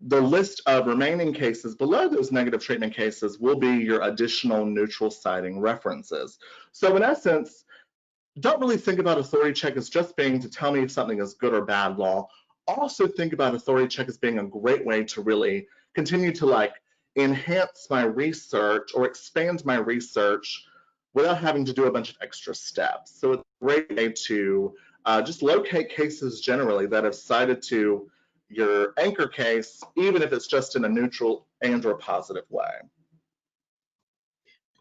the list of remaining cases below those negative treatment cases will be your additional neutral citing references. So in essence, don't really think about authority check as just being to tell me if something is good or bad law. Also think about authority check as being a great way to really continue to enhance my research or expand my research without having to do a bunch of extra steps. So it's a great way to just locate cases generally that have cited to your anchor case, even if it's just in a neutral and or positive way.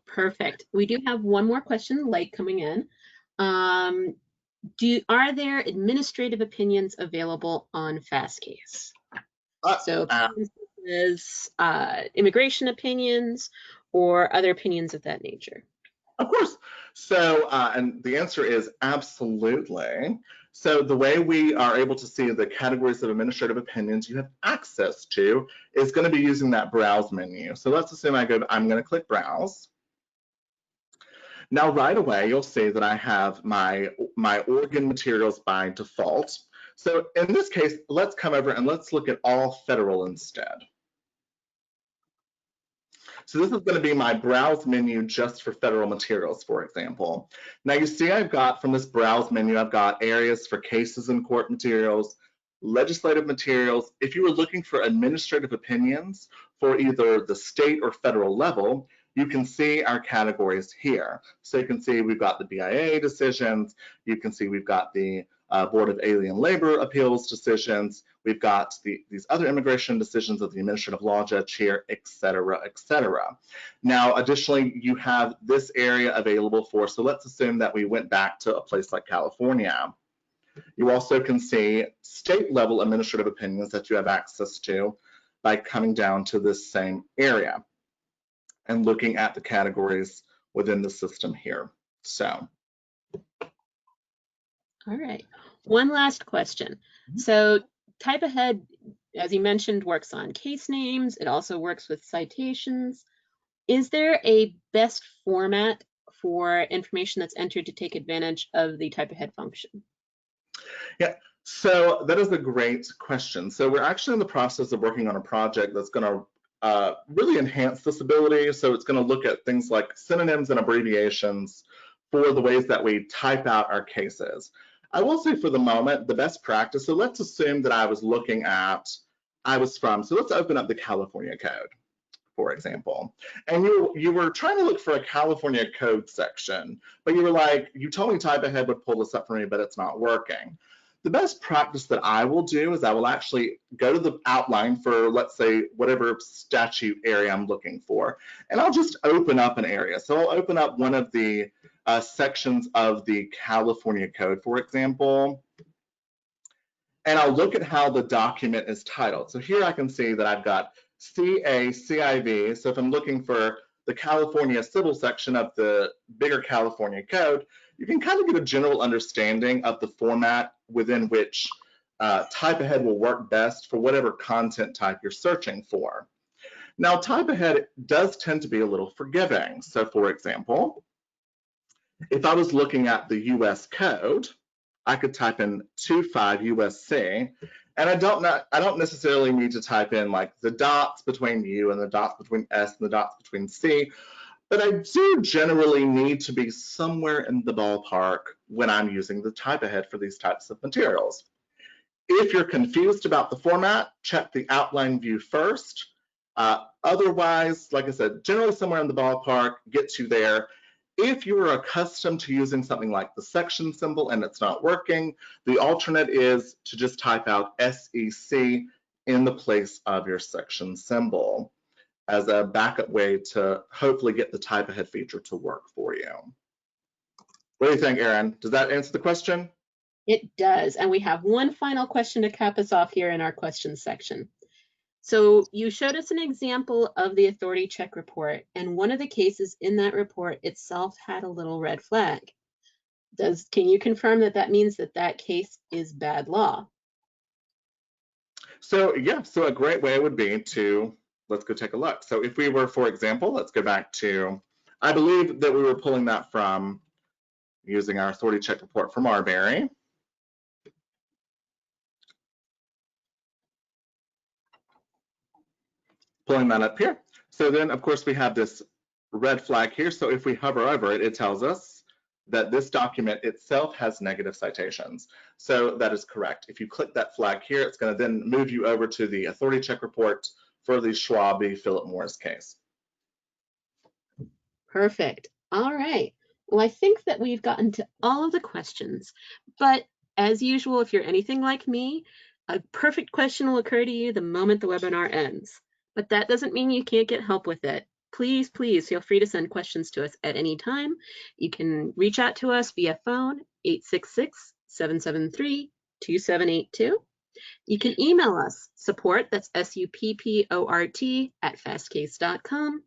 Perfect. We do have one more question late coming in. Are there administrative opinions available on Fastcase? So opinions such as immigration opinions or other opinions of that nature. Of course. So, and the answer is absolutely. So the way we are able to see the categories of administrative opinions you have access to is going to be using that browse menu. So let's assume I'm going to click browse. Now right away, you'll see that I have my Oregon materials by default. So in this case, let's come over and let's look at all federal instead. So this is going to be my browse menu just for federal materials, for example. Now you see I've got from this browse menu, I've got areas for cases and court materials, legislative materials. If you were looking for administrative opinions for either the state or federal level, you can see our categories here. So you can see we've got the BIA decisions, you can see we've got the Board of Alien Labor Appeals decisions, we've got these other immigration decisions of the Administrative Law Judge here, et cetera, et cetera. Now, additionally, you have this area available for, so let's assume that we went back to a place like California. You also can see state level administrative opinions that you have access to by coming down to this same area and looking at the categories within the system here. So. All right, one last question. So type ahead, as you mentioned, works on case names. It also works with citations. Is there a best format for information that's entered to take advantage of the type ahead function? Yeah, so that is a great question. So we're actually in the process of working on a project that's going to really enhance this ability. So it's going to look at things like synonyms and abbreviations for the ways that we type out our cases. I will say for the moment, the best practice, so let's assume that I was looking at, so let's open up the California Code, for example. And you were trying to look for a California Code section, but you were like, you told me type ahead would pull this up for me, but it's not working. The best practice that I will do is I will actually go to the outline for, let's say, whatever statute area I'm looking for, and I'll just open up an area. So I'll open up one of the sections of the California Code, for example, and I'll look at how the document is titled. So here I can see that I've got CACIV. So if I'm looking for the California Civil section of the bigger California Code, you can kind of get a general understanding of the format within which type ahead will work best for whatever content type you're searching for. Now, type ahead does tend to be a little forgiving. So for example, if I was looking at the US Code, I could type in 25 USC, and I don't necessarily need to type in like the dots between U and the dots between S and the dots between C, but I do generally need to be somewhere in the ballpark when I'm using the type ahead for these types of materials. If you're confused about the format, check the outline view first. Otherwise, like I said, generally somewhere in the ballpark gets you there. If you're accustomed to using something like the section symbol and it's not working, the alternate is to just type out SEC in the place of your section symbol as a backup way to hopefully get the type ahead feature to work for you. What do you think, Erin? Does that answer the question? It does, and we have one final question to cap us off here in our questions section. So you showed us an example of the authority check report, and one of the cases in that report itself had a little red flag. Can you confirm that that means that that case is bad law? So yeah, so a great way would be to, let's go take a look. So if we were, for example, let's go back to, I believe that we were pulling that from using our authority check report from Marbury. Pulling that up here. So then, of course, we have this red flag here. So if we hover over it, it tells us that this document itself has negative citations. So that is correct. If you click that flag here, it's going to then move you over to the authority check report for the Schwab v. Philip Morris case. Perfect. All right. Well, I think that we've gotten to all of the questions, but as usual, if you're anything like me, a perfect question will occur to you the moment the webinar ends. But that doesn't mean you can't get help with it. Please, please feel free to send questions to us at any time. You can reach out to us via phone, 866-773-2782. You can email us, support, that's SUPPORT, @fastcase.com.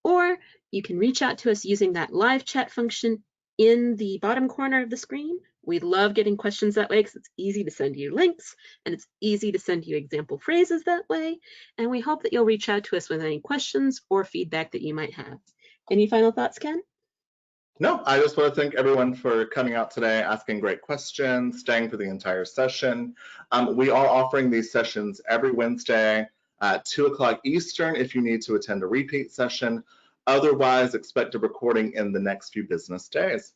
Or you can reach out to us using that live chat function in the bottom corner of the screen. We love getting questions that way because it's easy to send you links and it's easy to send you example phrases that way. And we hope that you'll reach out to us with any questions or feedback that you might have. Any final thoughts, Ken? No, I just want to thank everyone for coming out today, asking great questions, staying for the entire session. We are offering these sessions every Wednesday at 2 o'clock Eastern if you need to attend a repeat session. Otherwise, expect a recording in the next few business days.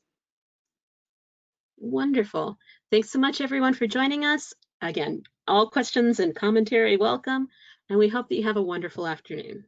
Wonderful. Thanks so much, everyone, for joining us. Again, all questions and commentary welcome. and we hope that you have a wonderful afternoon.